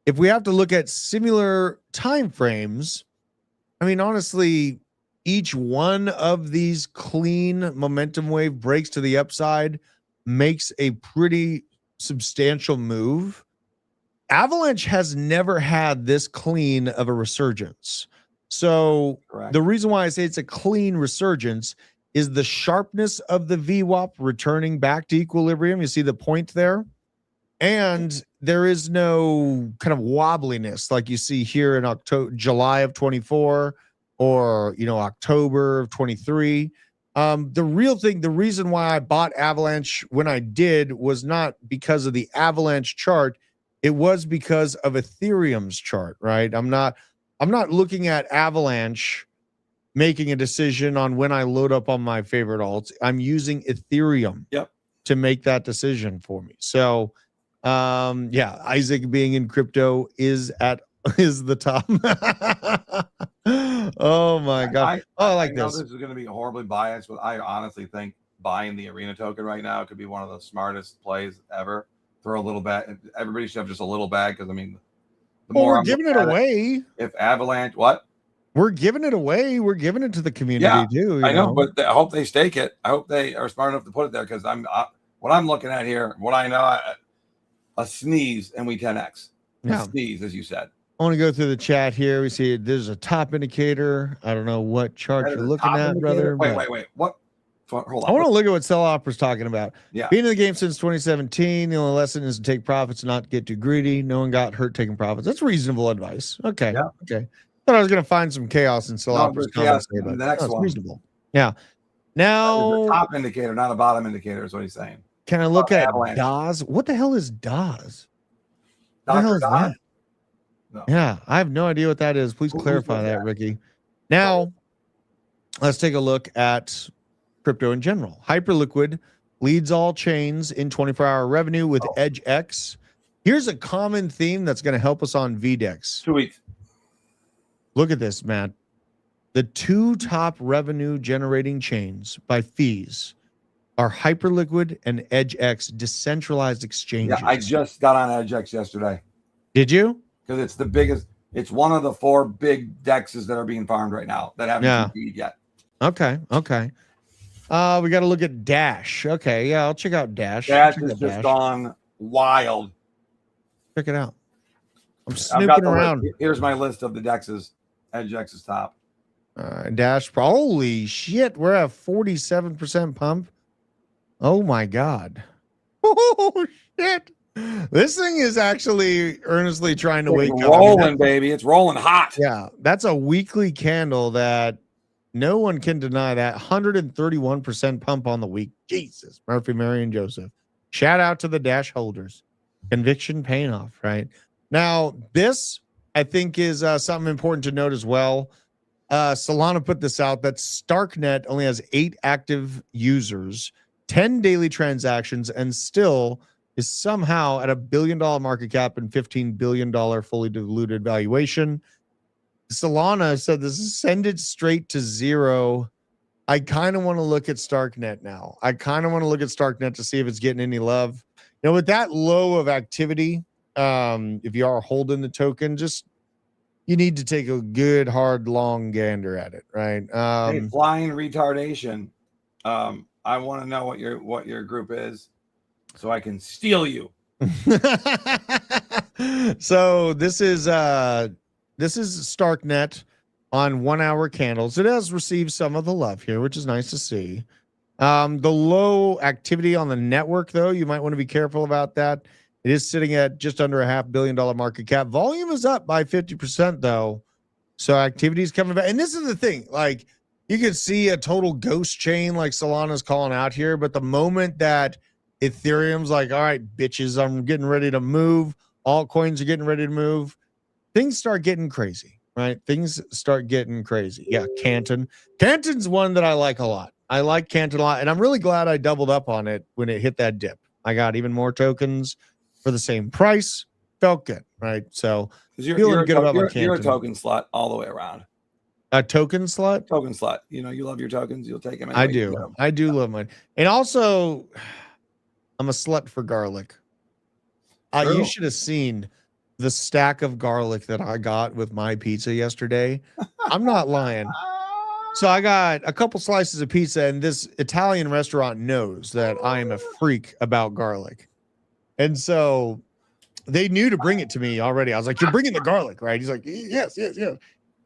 if we have to look at similar time frames, I mean, honestly, each one of these clean momentum wave breaks to the upside makes a pretty substantial move. Avalanche has never had this clean of a resurgence. So the reason why I say it's a clean resurgence is the sharpness of the VWAP returning back to equilibrium. You see the point there? And there is no kind of wobbliness like you see here in July of 24 or, October of 23. The real thing, the reason why I bought Avalanche when I did was not because of the Avalanche chart. It was because of Ethereum's chart, right? I'm not looking at Avalanche making a decision on when I load up on my favorite alts. I'm using Ethereum to make that decision for me. So, Isaac being in crypto is the top. Oh my God. I like this. This is going to be horribly biased, but I honestly think buying the Arena token right now could be one of the smartest plays ever. Throw a little bag. Everybody should have just a little bag because we're giving it away. If Avalanche, we're giving it away. We're giving it to the community too. I know, but I hope they stake it. I hope they are smart enough to put it there because what I'm looking at here, what I know, a sneeze and we 10x. A sneeze, as you said. I want to go through the chat here. We see there's a top indicator. I don't know what chart you're looking at, brother. Wait. What? Hold on. I want to look at what Sell Opera's talking about. Yeah. Being in the game since 2017, the only lesson is to take profits, not get too greedy. No one got hurt taking profits. That's reasonable advice. Okay. Yeah. Okay. Thought I was going to find some chaos and still No, off but but yeah, the next it's one. reasonable. Yeah. It's Now, a top indicator, not a bottom indicator, is what he's saying. can I look at Avalanche. DAS? What the hell is DAS? What the Dr. hell is Don? that? No. Yeah, I have no idea what that is. Please Who's clarify that, that? Ricky. Now, let's take a look at crypto in general. Hyperliquid leads all chains in 24-hour revenue with EdgeX. Here's a common theme that's going to help us on VDEX. 2 weeks. Look at this, Matt. The two top revenue generating chains by fees are Hyperliquid and EdgeX decentralized exchanges. Yeah, I just got on EdgeX yesterday. Did you? Because it's the biggest, it's one of the 4 big dexes that are being farmed right now that haven't been yet. Okay. We got to look at Dash. Okay, yeah, I'll check out Dash. Dash has just gone wild. Check it out. I'm snooping around. Here's my list of the dexes. EdgeX's top. Dash. Holy shit, we're at 47% pump. Oh my god. Oh shit. This thing is actually earnestly trying to wake up. Rolling, baby. It's rolling hot. Yeah, that's a weekly candle that no one can deny that. 131% pump on the week. Jesus, Murphy, Mary, and Joseph. Shout out to the Dash holders. Conviction paying off, right? Now, this, I think, is something important to note as well. Solana put this out that StarkNet only has 8 active users, 10 daily transactions, and still is somehow at $1 billion market cap and $15 billion fully diluted valuation. Solana said this is send it straight to zero. I kind of want to look at StarkNet now. I kind of want to look at StarkNet to see if it's getting any love. You know, with that low of activity, if you are holding the token, just you need to take a good, hard, long gander at it, right? Hey, flying retardation. I want to know what your group is, so I can steal you. So this is StarkNet on 1 hour candles. It has received some of the love here, which is nice to see. The low activity on the network, though, you might want to be careful about that. It is sitting at just under $500 million market cap. Volume is up by 50%, though. So activity is coming back. And this is the thing, like, you can see a total ghost chain like Solana's calling out here, but the moment that Ethereum's like, all right, bitches, I'm getting ready to move, altcoins are getting ready to move, things start getting crazy, right? Things start getting crazy. Yeah, Canton. Canton's one that I like a lot. I like Canton a lot, and I'm really glad I doubled up on it when it hit that dip. I got even more tokens for the same price. Felt good, right? So feeling good about my Canton. You're a token slut all the way around. A token slut? Token slut. You know, you love your tokens. You'll take them. I do. I do love mine. And also, I'm a slut for garlic. You should have seen the stack of garlic that I got with my pizza yesterday. I'm not lying. So I got a couple slices of pizza, and this Italian restaurant knows that I am a freak about garlic. And so they knew to bring it to me already. I was like, you're bringing the garlic, right? He's like, yes.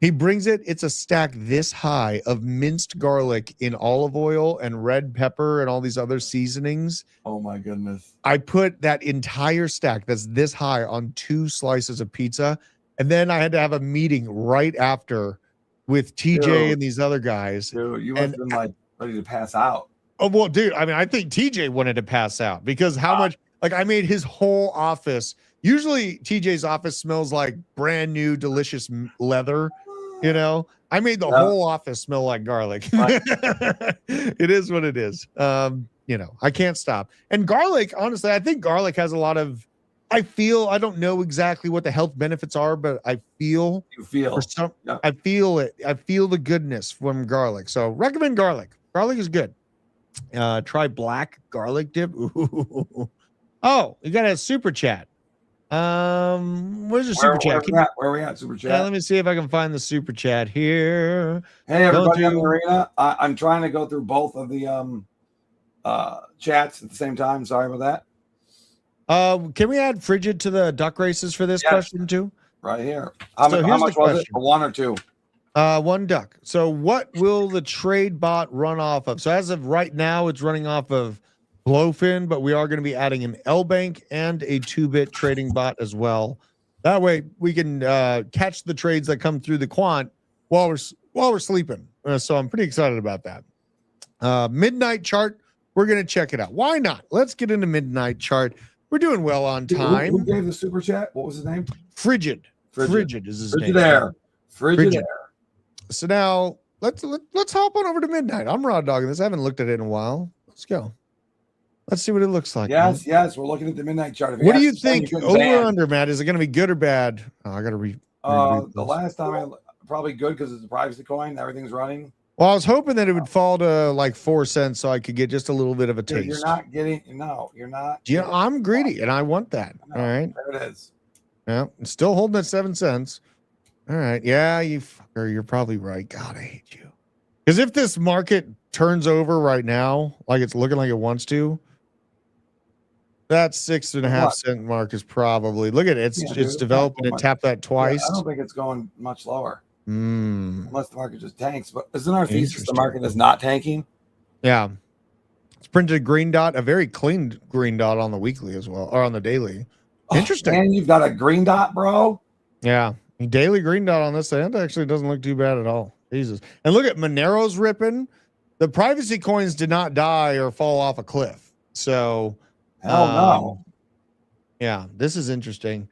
He brings it. It's a stack this high of minced garlic in olive oil and red pepper and all these other seasonings. Oh my goodness. I put that entire stack that's this high on 2 slices of pizza. And then I had to have a meeting right after with TJ and these other guys. Dude, you must have been like ready to pass out. Oh, well, dude, I mean, I think TJ wanted to pass out because how much, like, I made his whole office. Usually TJ's office smells like brand new, delicious leather. You know, I made the whole office smell like garlic. Right. It is what it is. You know, I can't stop. And garlic, honestly, I think garlic has a lot of, I don't know exactly what the health benefits are, but I feel, I feel it. I feel the goodness from garlic. So recommend garlic. Garlic is good. Try black garlic dip. Ooh. Oh, you got a super chat. Where's the super chat? Where are we at? Super chat. Yeah, let me see if I can find the super chat here. Hey, everybody on the arena. I'm trying to go through both of the chats at the same time. Sorry about that. Can we add Frigid to the duck races for this question too? Right here. How much was it? 1 or 2? 1 duck. So what will the trade bot run off of? So as of right now, it's running off of Blowfin, but we are going to be adding an LBank and a 2-bit trading bot as well. That way we can catch the trades that come through the quant while we're sleeping. So I'm pretty excited about that. Midnight chart, we're going to check it out. Why not? Let's get into midnight chart. We're doing well on time. Who gave the super chat? What was his name? Frigid is his name. Frigid Air. So now let's hop on over to midnight. I'm raw dogging this. I haven't looked at it in a while. Let's go. Let's see what it looks like. Yes, we're looking at the midnight chart. What do you think? Over or under, Matt? Is it going to be good or bad? Oh, I got to read. The last time probably good because it's a privacy coin. Everything's running. Well, I was hoping that it would fall to like 4 cents so I could get just a little bit of a taste. You're not getting. No, you're not. Yeah, I'm greedy and I want that. All right. There it is. Yeah, I'm still holding at 7 cents. All right. Yeah, you fucker. You're probably right. God, I hate you. Because if this market turns over right now, like it's looking like it wants to, that 6.5 cent mark is probably, look at it. It's developing and tap that twice. Yeah, I don't think it's going much lower. Unless the market just tanks. But isn't our thesis the market is not tanking? Yeah. It's printed a green dot, a very clean green dot on the weekly as well, or on the daily. Interesting. And you've got a green dot, bro. Yeah. Daily green dot on this end actually doesn't look too bad at all. Jesus. And look at Monero's ripping. The privacy coins did not die or fall off a cliff. So, hell no. Yeah, this is interesting.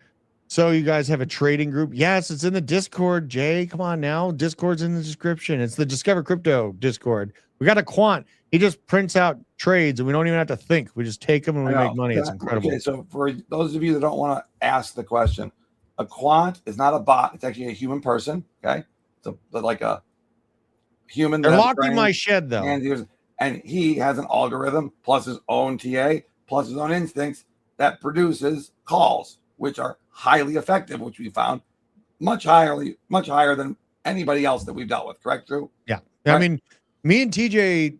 So you guys have a trading group? Yes, it's in the Discord, Jay. Come on now. Discord's in the description. It's the Discover Crypto Discord. We got a quant. He just prints out trades and we don't even have to think. We just take them and we make money. It's incredible. Okay, so for those of you that don't want to ask the question, a quant is not a bot. It's actually a human person. Okay. So like a human. They're locked in my shed though. And he has an algorithm plus his own TA plus his own instincts that produces calls, which are highly effective, which we found much higher than anybody else that we've dealt with. Correct, Drew? Yeah. Right? I mean, me and TJ,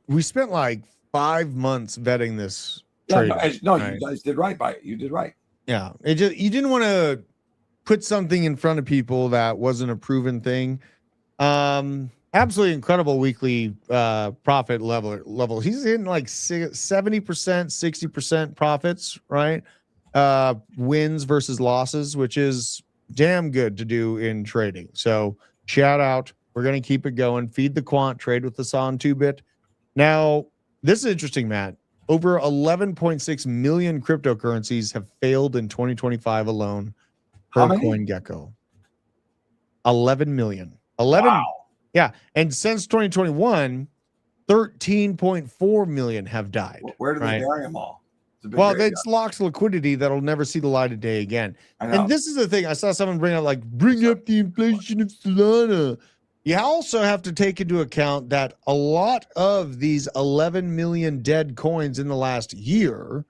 we spent like 5 months vetting this trade. No, right? You guys did right by it. You did right. Yeah. You didn't want to put something in front of people that wasn't a proven thing. Absolutely incredible weekly profit level. He's in like 70%, 60% profits, right? Wins versus losses, which is damn good to do in trading. So shout out. We're going to keep it going. Feed the quant, trade with us on 2-bit. Now, this is interesting, Matt. Over 11.6 million cryptocurrencies have failed in 2025 alone per CoinGecko. 11 million. 11. Wow. Yeah. And since 2021, 13.4 million have died. Where do they bury them all? Well, it's locked liquidity that'll never see the light of day again. And this is the thing. I saw someone bring up the inflation of Solana. You also have to take into account that a lot of these 11 million dead coins in the last year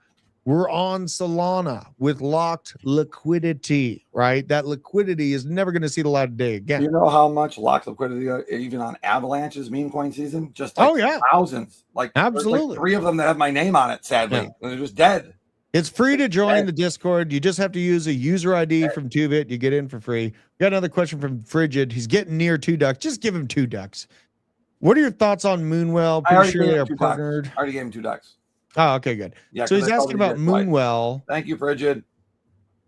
were on Solana with locked liquidity, right? That liquidity is never going to see the light of day again. Do you know how much locked liquidity, even on Avalanche's meme coin season? Just thousands. Absolutely. Like 3 of them that have my name on it, sadly. Yeah. They're just dead. It's free to join the Discord. You just have to use a user ID from 2bit. You get in for free. We got another question from Frigid. He's getting near 2 ducks. Just give him 2 ducks. What are your thoughts on Moonwell? Pretty sure they are partnered. I already gave him 2 ducks. Oh, okay, good. Yeah, so he's asking about Moonwell. Thank you, Frigid.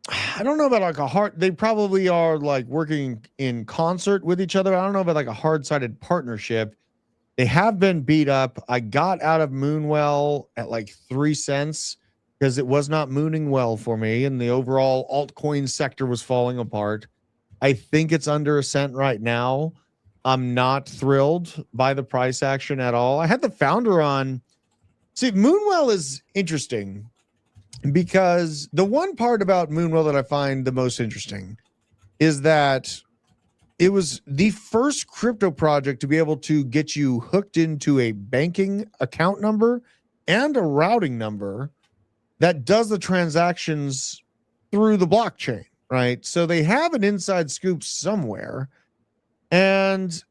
I don't know about like a hard. They probably are like working in concert with each other. I don't know about like a hard-sided partnership. They have been beat up. I got out of Moonwell at like 3 cents because it was not mooning well for me, and the overall altcoin sector was falling apart. I think it's under 1 cent right now. I'm not thrilled by the price action at all. I had the founder on. See, Moonwell is interesting because the one part about Moonwell that I find the most interesting is that it was the first crypto project to be able to get you hooked into a banking account number and a routing number that does the transactions through the blockchain, right? So they have an inside scoop somewhere, and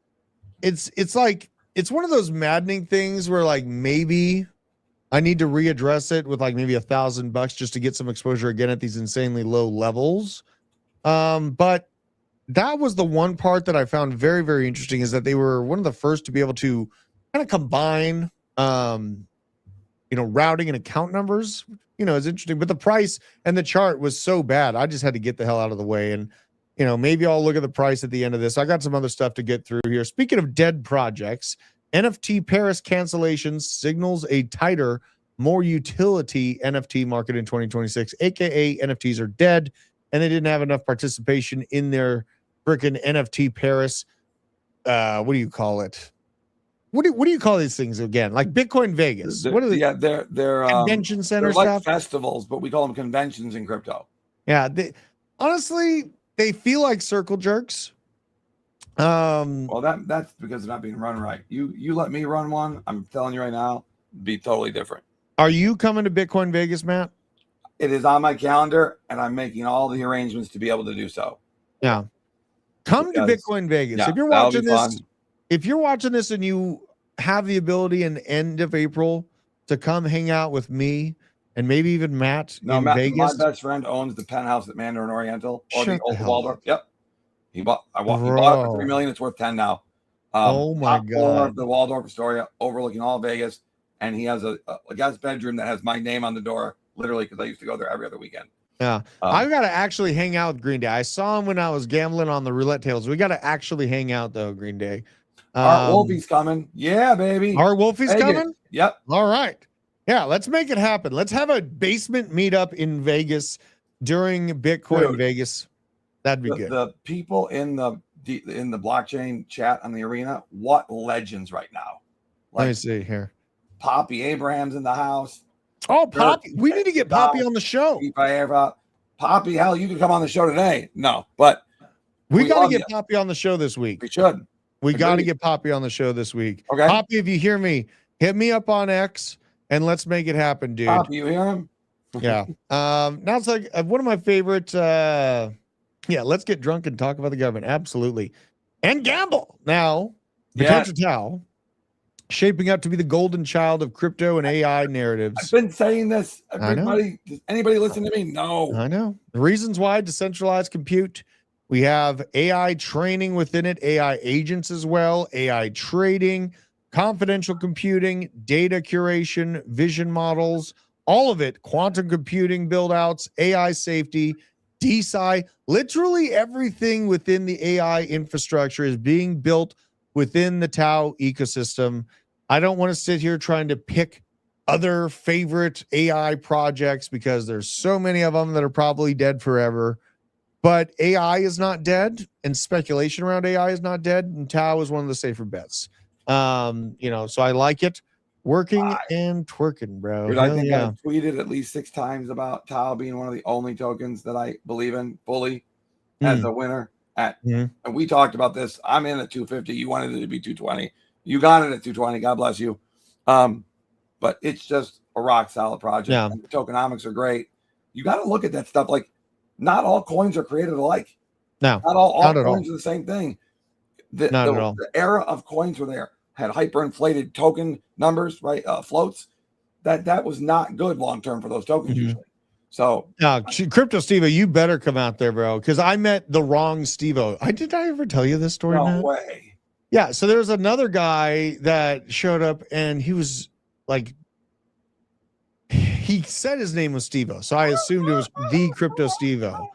it's like it's one of those maddening things where like maybe I need to readdress it with like maybe $1,000 just to get some exposure again at these insanely low levels. But that was the one part that I found very, very interesting, is that they were one of the first to be able to kind of combine, routing and account numbers. you know, it's interesting. But the price and the chart was so bad, I just had to get the hell out of the way. And you know, maybe I'll look at the price at the end of this. I got some other stuff to get through here. Speaking of dead projects, NFT Paris cancellations signals a tighter, more utility NFT market in 2026, aka NFTs are dead, and they didn't have enough participation in their freaking NFT Paris. What do you call it? What do you call these things again? Like Bitcoin Vegas. What are they? Yeah, they're Convention center they're like stuff? festivals, but we call them conventions in crypto. Yeah, honestly, they feel like circle jerks. Well, that's because they're not being run right. You let me run one, I'm telling you right now, it'd be totally different. Are you coming to Bitcoin Vegas, Matt? It is on my calendar, and I'm making all the arrangements to be able to do so. Yeah. Come to Bitcoin Vegas. Yeah, if you're watching this, if you're watching this and you have the ability in the end of April to come hang out with me and maybe even Matt in Vegas. My best friend owns the penthouse at Mandarin Oriental or the old Waldorf. Yep. He bought it for $3 million. It's worth 10 now. Oh my God. The Waldorf Astoria overlooking all Vegas. And he has a guest bedroom that has my name on the door, literally, because I used to go there every other weekend. Yeah. I got to actually hang out with Green Day. I saw him when I was gambling on the roulette tables. We got to actually hang out, though, Green Day. Art Wolfie's coming. Yeah, baby. Art Wolfie's coming? Yep. All right. Yeah, let's make it happen. Let's have a basement meetup in Vegas during Bitcoin Vegas. That'd be good. The people in the blockchain chat on the arena, what legends right now. Let me see here. Poppy Abraham's in the house. Oh, Poppy. We need to get Poppy on the show. Poppy, hell, you can come on the show today. No, but we got to get Poppy on the show this week. We should. We got to get Poppy on the show this week. Okay. Poppy, if you hear me, hit me up on X and let's make it happen, dude. Poppy, you hear him? Yeah. Now it's like one of my favorite. Yeah, let's get drunk and talk about the government. Absolutely. And gamble. Now, Potato Tao, shaping up to be the golden child of crypto and AI narratives. I've been saying this. Everybody, does anybody listen to me? No. I know. The reasons why: decentralized compute. We have AI training within it, AI agents as well, AI trading, confidential computing, data curation, vision models, all of it, quantum computing build-outs, AI safety, DeFi, literally everything within the AI infrastructure is being built within the Tao ecosystem. I don't want to sit here trying to pick other favorite AI projects because there's so many of them that are probably dead forever. But AI is not dead, and speculation around AI is not dead, and Tao is one of the safer bets. So I like it. Working and twerking, bro. Dude, I think I tweeted at least 6 times about Tao being one of the only tokens that I believe in fully as a winner. And we talked about this. I'm in at 250. You wanted it to be 220. You got it at 220. God bless you. But it's just a rock solid project. Yeah. And the tokenomics are great. You got to look at that stuff. Like, not all coins are created alike. No, not all coins are the same thing. Not at all. The era of coins where they had hyperinflated token numbers, right? Floats. That was not good long term for those tokens usually. So Crypto Steve-O, you better come out there, bro. Because I met the wrong Steve-O. Did I ever tell you this story? No way. Yeah. So there was another guy that showed up and he was like, he said his name was Steve-O. So I assumed it was the Crypto Steve-O.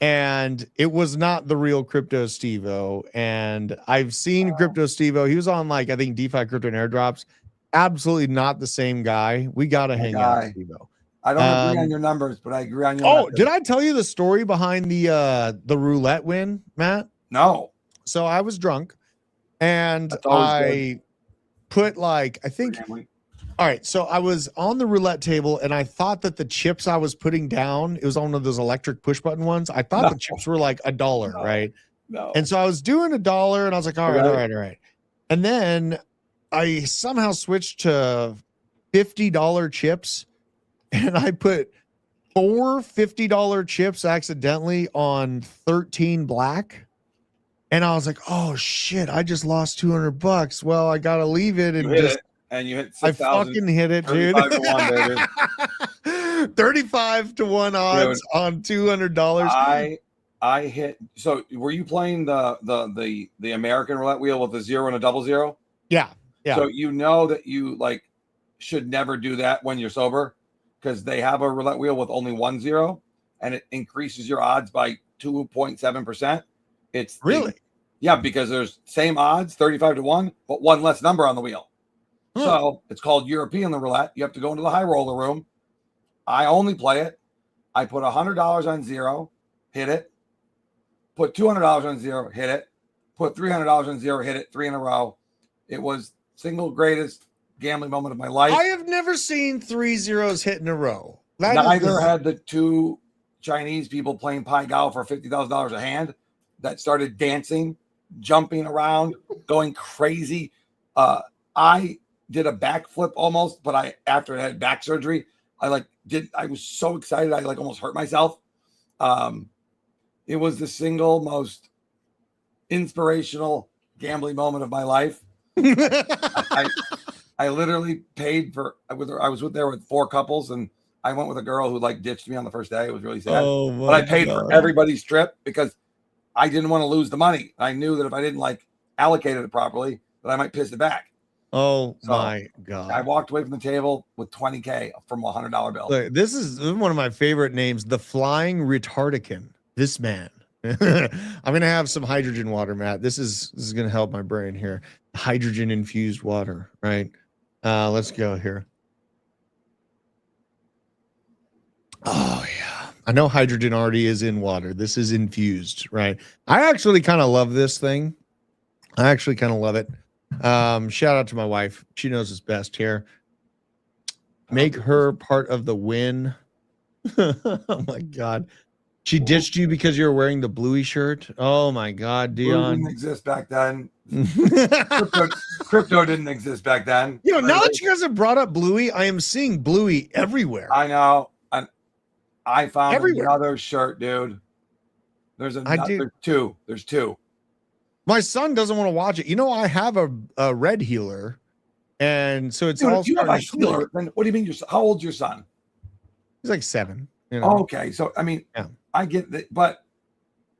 And it was not the real Crypto Steve-O. And I've seen Crypto Steve-O. He was on I think DeFi Crypto and Airdrops. Absolutely not the same guy. We got to hang out with Steve-O. I don't agree on your numbers, but I agree on your methods. Did I tell you the story behind the roulette win, Matt? No. So I was drunk and I put I think all right, so I was on the roulette table and I thought that the chips I was putting down, it was on one of those electric push button ones. I thought the chips were like $1, right? No. And so I was doing $1 and I was like, all right. And then I somehow switched to $50 chips and I put 4 $50 chips accidentally on 13 black. And I was like, oh shit, I just lost $200. Well, I got to leave it and just. And you hit 6, I fucking hit it, dude. 35 to 1 odds on $200. I hit. So were you playing the American roulette wheel with a 0 and a 00? Yeah. So you know that you should never do that when you're sober. because they have a roulette wheel with only 1 0, and it increases your odds by 2.7%. It's Really? Yeah, because there's same odds, 35-1, but one less number on the wheel. Huh. So it's called European roulette. You have to go into the high roller room. I only play it. I put $100 on 0, hit it. Put $200 on 0, hit it. Put $300 on 0, hit it 3 in a row. It was single greatest gambling moment of my life. I have never seen 3 zeros hit in a row. Neither had the two Chinese people playing Pai Gao for $50,000 a hand that started dancing, jumping around, going crazy. I did a backflip almost, but after I had back surgery, I was so excited I almost hurt myself. It was the single most inspirational gambling moment of my life. I literally paid for. I was there with 4 couples, and I went with a girl who ditched me on the first day. It was really sad. But I paid for everybody's trip because I didn't want to lose the money. I knew that if I didn't allocate it properly, that I might piss it back. Oh my God. I walked away from the table with $20K from a $100 bill. Look, this is one of my favorite names, the Flying Retardican. This man. I'm gonna have some hydrogen water, Matt. This is gonna help my brain here. Hydrogen infused water, right? Let's go here. Oh yeah. I know hydrogen already is in water. This is infused, right? I actually kind of love this thing. I actually kind of love it. Shout out to my wife. She knows it's best here. Make her part of the win. Oh my God. She ditched you because you're wearing the bluey shirt. Oh my God, Dion. Didn't exist back then. Crypto didn't exist back then. Now that you guys have brought up bluey, I am seeing bluey everywhere. I know. I found Everywhere. another shirt, dude. There's two. There's 2. My son doesn't want to watch it. I have a red healer, and so it's Dude, all. If you have a healer, then what do you mean? How old's your son? He's like 7. Okay, so I mean, yeah. I get that, but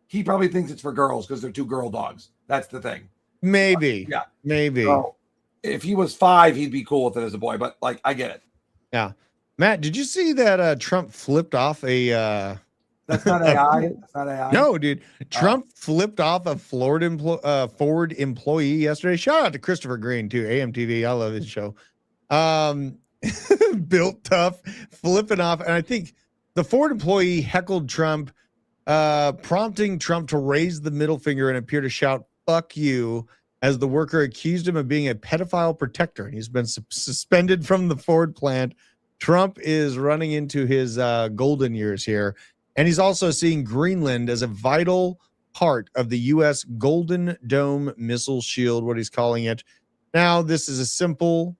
he probably thinks it's for girls because they're 2 girl dogs. That's the thing. Maybe. Yeah. Maybe. So if he was 5, he'd be cool with it as a boy. But I get it. Yeah. Matt, did you see that Trump flipped off a? That's not AI. That's not AI. No, dude. Trump flipped off a Ford employee yesterday. Shout out to Christopher Green too. AMTV. I love his show. Built tough, flipping off, and I think the Ford employee heckled Trump, prompting Trump to raise the middle finger and appear to shout "fuck you" as the worker accused him of being a pedophile protector, and he's been suspended from the Ford plant. Trump is running into his golden years here, and he's also seeing Greenland as a vital part of the U.S. Golden Dome missile shield, what he's calling it. Now, this is a simple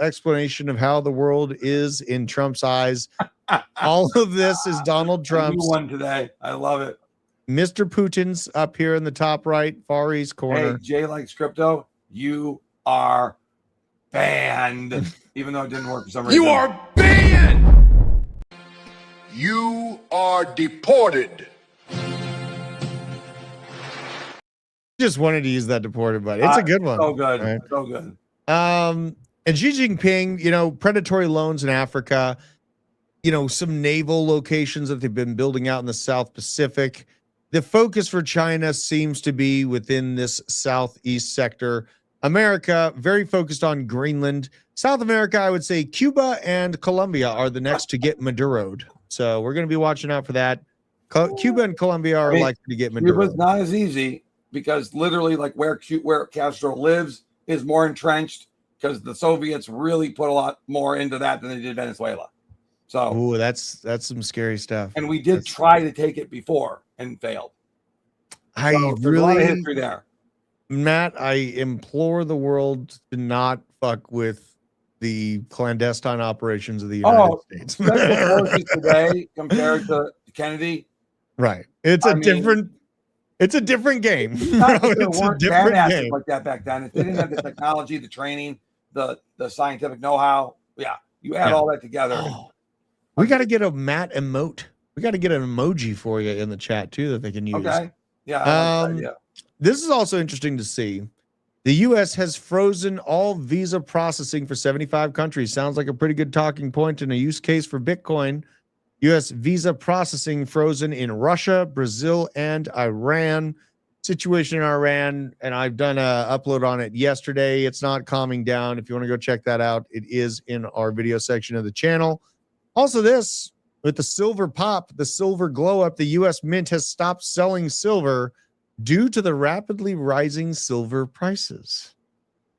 explanation of how the world is in Trump's eyes. All of this is Donald Trump's. You won today. I love it. Mr. Putin's up here in the top right, far east corner. Hey, Jay likes crypto. You are banned. Even though it didn't work for some reason. You are banned. You are deported. Just wanted to use that deported, but it's a good one. So good. Right? So good. And Xi Jinping, predatory loans in Africa, some naval locations that they've been building out in the South Pacific. The focus for China seems to be within this southeast sector. America, very focused on Greenland. South America, I would say Cuba and Colombia are the next to get Maduro'd. So we're going to be watching out for that. Cuba and Colombia are likely to get Maduro. Cuba's not as easy because literally where Castro lives is more entrenched because the Soviets really put a lot more into that than they did Venezuela. So that's some scary stuff. And we did try to take it before and failed. There's a lot of history there. Matt, I implore the world to not fuck with the clandestine operations of the United States. Special forces today compared to Kennedy. Right. It's a different game. It's a different game like that back then. If they didn't have the technology, the training, the scientific know-how, you add all that together. We got to get a Matt emote. We got to get an emoji for you in the chat too that they can use. Okay. Yeah. This is also interesting to see. The U.S. has frozen all visa processing for 75 countries. Sounds like a pretty good talking point and a use case for Bitcoin. U.S. visa processing frozen in Russia, Brazil, and Iran. Situation in Iran, and I've done a upload on it yesterday. It's not calming down. If you want to go check that out, it is in our video section of the channel. Also, this with the silver pop, the silver glow up, the U.S. Mint has stopped selling silver due to the rapidly rising silver prices.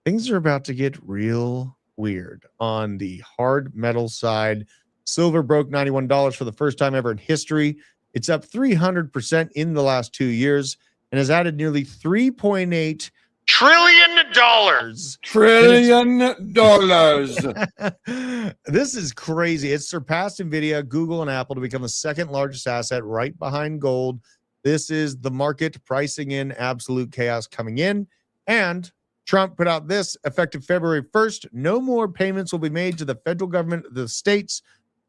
Things are about to get real weird on the hard metal side. Silver broke $91 for the first time ever in history. It's up 300% in the last 2 years and has added nearly $3.8 trillion. This is crazy. It's surpassed Nvidia, Google, and Apple to become the second largest asset right behind gold. This is the market pricing in absolute chaos coming in. And Trump put out this effective February 1st. No more payments will be made to the federal government of the states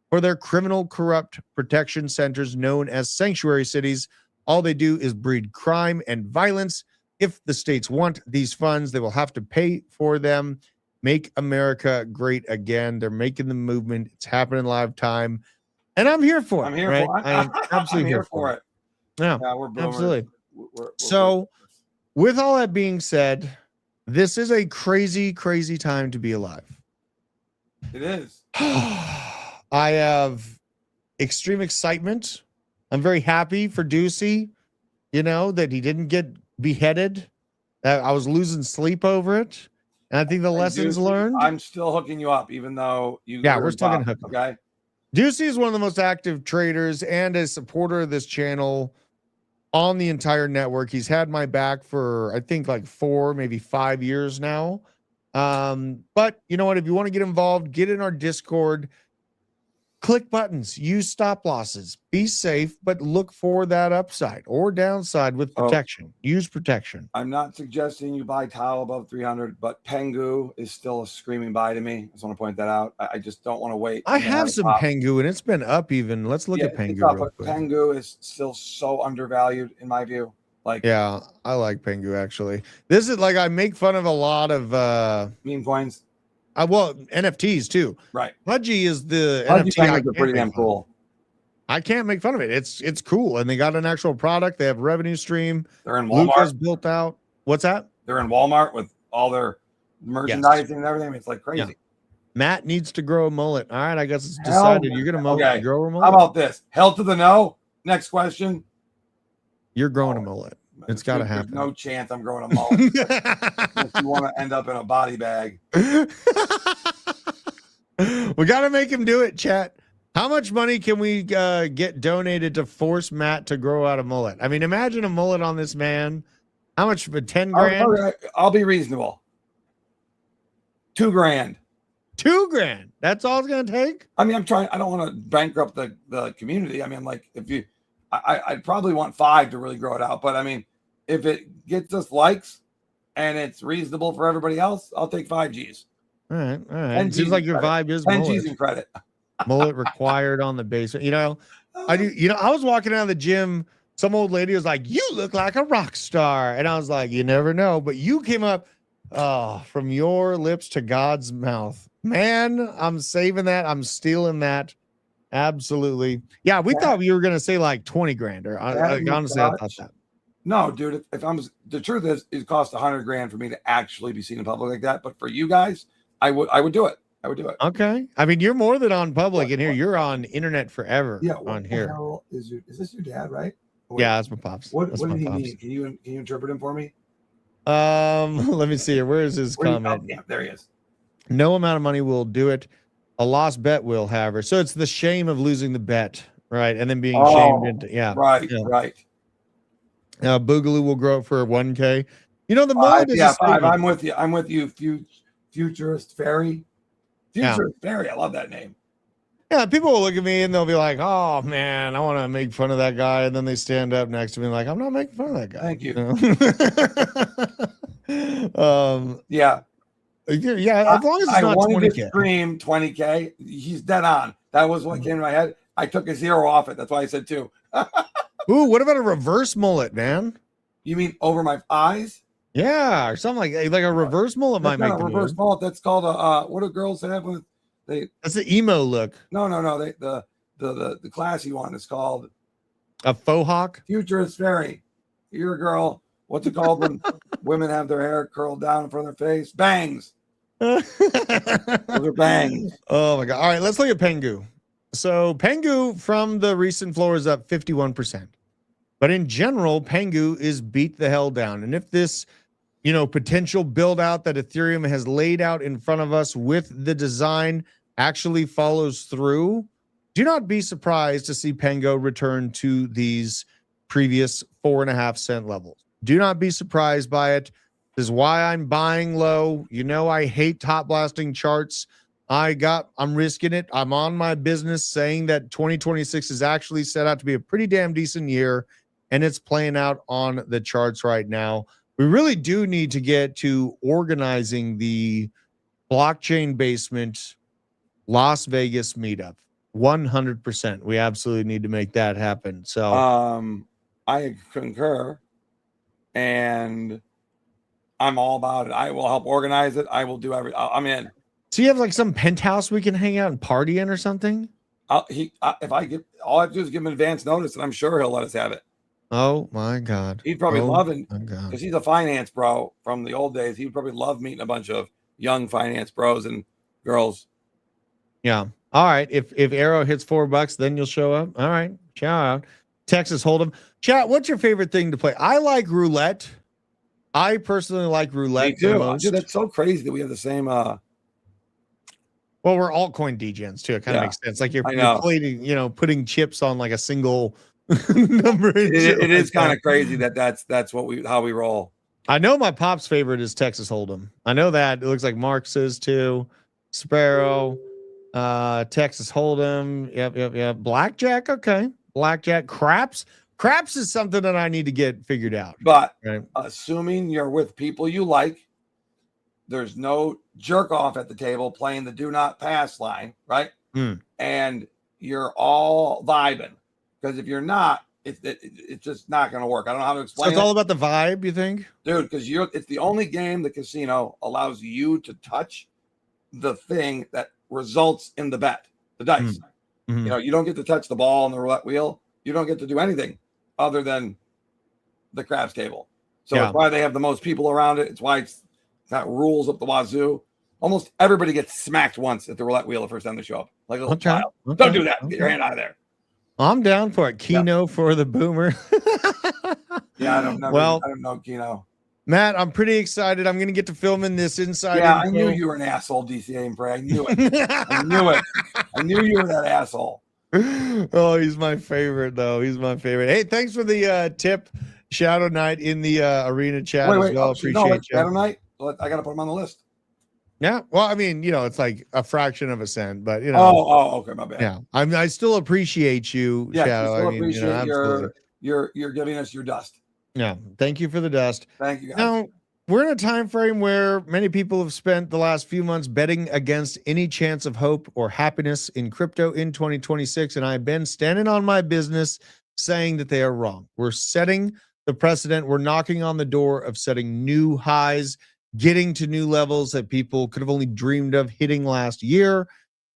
for their criminal corrupt protection centers known as sanctuary cities. All they do is breed crime and violence. If the states want these funds, they will have to pay for them. Make America great again. They're making the movement. It's happening live time. And I'm here for it. I'm here right? for it. I am absolutely here for it. Yeah, we're boomers. absolutely. We're so, with all that being said, this is a crazy, crazy time to be alive. It is. I have extreme excitement. I'm very happy for Ducey, that he didn't get beheaded. I was losing sleep over it. And I think the lessons learned. I'm still hooking you up, even though you. Yeah, we're still going to hook you up. Okay. Ducey is one of the most active traders and a supporter of this channel on the entire network. He's had my back for, I think, like 4, maybe 5 years now. But you know what? If you want to get involved, get in our Discord. Click buttons, use stop losses, be safe, but look for that upside or downside with protection. Use protection. I'm not suggesting you buy Tau above 300, but Pengu is still a screaming buy to me. I just want to point that out. I just don't want to wait. I have some Pengu and it's been up even. Let's look at Pengu real quick. Pengu is still so undervalued in my view. Yeah, I like Pengu actually. This is I make fun of a lot of meme coins. Well, NFTs too. Right. Pudgy is the NFT. Are pretty damn cool. I can't make fun of it. It's cool, and they got an actual product. They have revenue stream. They're in Walmart. Luca's built out. What's that? They're in Walmart with all their merchandising and everything. It's like crazy. Yeah. Matt needs to grow a mullet. All right, I guess it's decided. You're gonna grow a mullet. How about this? Hell to the no. Next question. You're growing a mullet. It's got to happen. No chance I'm growing a mullet. If you want to end up in a body bag. We got to make him do it, chat. How much money can we get donated to force Matt to grow out a mullet? I mean, imagine a mullet on this man. How much? 10 grand? I'll be reasonable. 2 grand. 2 grand. That's all it's going to take? I mean, I don't want to bankrupt the community. I mean, I'd probably want 5 to really grow it out. But I mean, if it gets us likes and it's reasonable for everybody else, I'll take 5 G's. All right. It seems like your vibe is 10 G's in credit. Mullet required on the basement. I do. I was walking out of the gym. Some old lady was like, "You look like a rock star," and I was like, "You never know." But you came up, from your lips to God's mouth, man. I'm saving that. I'm stealing that. Absolutely. Yeah, we thought you were gonna say like 20 grand, or honestly, I thought that. No, dude. The truth is, it costs 100 grand for me to actually be seen in public like that. But for you guys, I would do it. I would do it. Okay. I mean, you're more than on public in here. You're on internet forever. Yeah. On here. Hell is this your dad, right? Yeah, that's my pops. What did he mean? Can you interpret him for me? Let me see here. Where is his comment? Yeah, there he is. No amount of money will do it. A lost bet will, however. So it's the shame of losing the bet, right? And then being shamed into Right. Boogaloo will grow for 1K. The mullet is 5. I'm with you. Futurist Fairy. Futurist Fairy. I love that name. Yeah, people will look at me and they'll be like, "Oh man, I want to make fun of that guy," and then they stand up next to me like, "I'm not making fun of that guy." Thank you. Yeah. As long as it's not 20K. To scream 20K. He's dead on. That was what came to my head. I took a 0 off it. That's why I said 2. Ooh, what about a reverse mullet, man? You mean over my eyes? Yeah, or something like a reverse mullet might That's make not a the reverse move. mullet. That's called a what do girls have when they? That's the emo look. No. The classy one is called A faux hawk. futurist fairy. You're a girl. What's it called when women have their hair curled down in front of their face? Bangs. Those are bangs. Oh my god! All right, let's look at Pengu. So Pengu from the recent floor is up 51%, but in general, Pengu is beat the hell down. And if this, potential build out that Ethereum has laid out in front of us with the design actually follows through, do not be surprised to see Pengu return to these previous 4.5 cent levels. Do not be surprised by it. This is why I'm buying low. I hate top blasting charts. I'm risking it. I'm on my business saying that 2026 is actually set out to be a pretty damn decent year, and it's playing out on the charts right now. We really do need to get to organizing the blockchain basement Las Vegas meetup. 100%. We absolutely need to make that happen. So I concur, and I'm all about it. I will help organize it. I will do everything. I'm in. So you have like some penthouse we can hang out and party in or something? If I get, all I have to do is give him advance notice, and I'm sure he'll let us have it. Oh my God. He'd probably love it because he's a finance bro from the old days. He would probably love meeting a bunch of young finance bros and girls. Yeah. All right. If Arrow hits $4, then you'll show up. All right. Shout out. Texas Hold'em. Chat, what's your favorite thing to play? I like roulette. I personally like roulette. Me too. Dude, that's so crazy that we have the same well, we're altcoin degens too. It kind of makes sense. Like you're playing, putting chips on like a single number. It is kind of crazy that's how we roll. I know my pop's favorite is Texas Hold'em. I know that. It looks like Mark says too. Sparrow, Texas Hold'em. Yep. Blackjack. Okay. Blackjack. Craps. Craps is something that I need to get figured out. But assuming you're with people you like, there's no jerk off at the table playing the do not pass line, right? And you're all vibing. Because if you're not, it's just not going to work. I don't know how to explain. So it's all about the vibe, you think, dude? Because it's the only game the casino allows you to touch the thing that results in the bet, the dice. You don't get to touch the ball on the roulette wheel. You don't get to do anything other than the craps table. So it's why they have the most people around it. It's why it's got rules up the wazoo. Almost everybody gets smacked once at the roulette wheel the first time they show up. Like a little child. Don't do that. Get your hand out of there. I'm down for it. Keno for the boomer. I don't know Keno. Matt, I'm pretty excited. I'm going to get to filming this inside. Yeah, I knew you were an asshole, DCA and Frey. I knew it. I knew it. I knew you were that asshole. Oh, he's my favorite, though. He's my favorite. Hey, thanks for the tip, Shadow Knight, in the arena chat as well. Appreciate you. Shadow Knight? I got to put him on the list. Yeah. Well, I mean, it's like a fraction of a cent, but okay, my bad. Yeah. I still appreciate you, Shadow. I appreciate you're giving us your dust. Yeah. Thank you for the dust. Thank you, guys. Now, we're in a time frame where many people have spent the last few months betting against any chance of hope or happiness in crypto in 2026. And I've been standing on my business saying that they are wrong. We're setting the precedent. We're knocking on the door of setting new highs, getting to new levels that people could have only dreamed of hitting last year.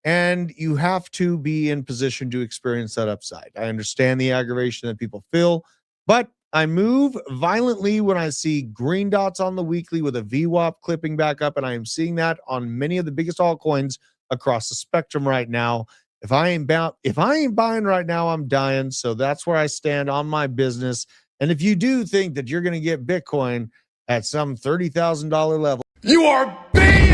And you have to be in position to experience that upside. I understand the aggravation that people feel, but I move violently when I see green dots on the weekly with a VWAP clipping back up, and I am seeing that on many of the biggest altcoins across the spectrum right now. If I ain't buying right now, I'm dying. So that's where I stand on my business. And if you do think that you're going to get Bitcoin at some $30,000 level, You are banned!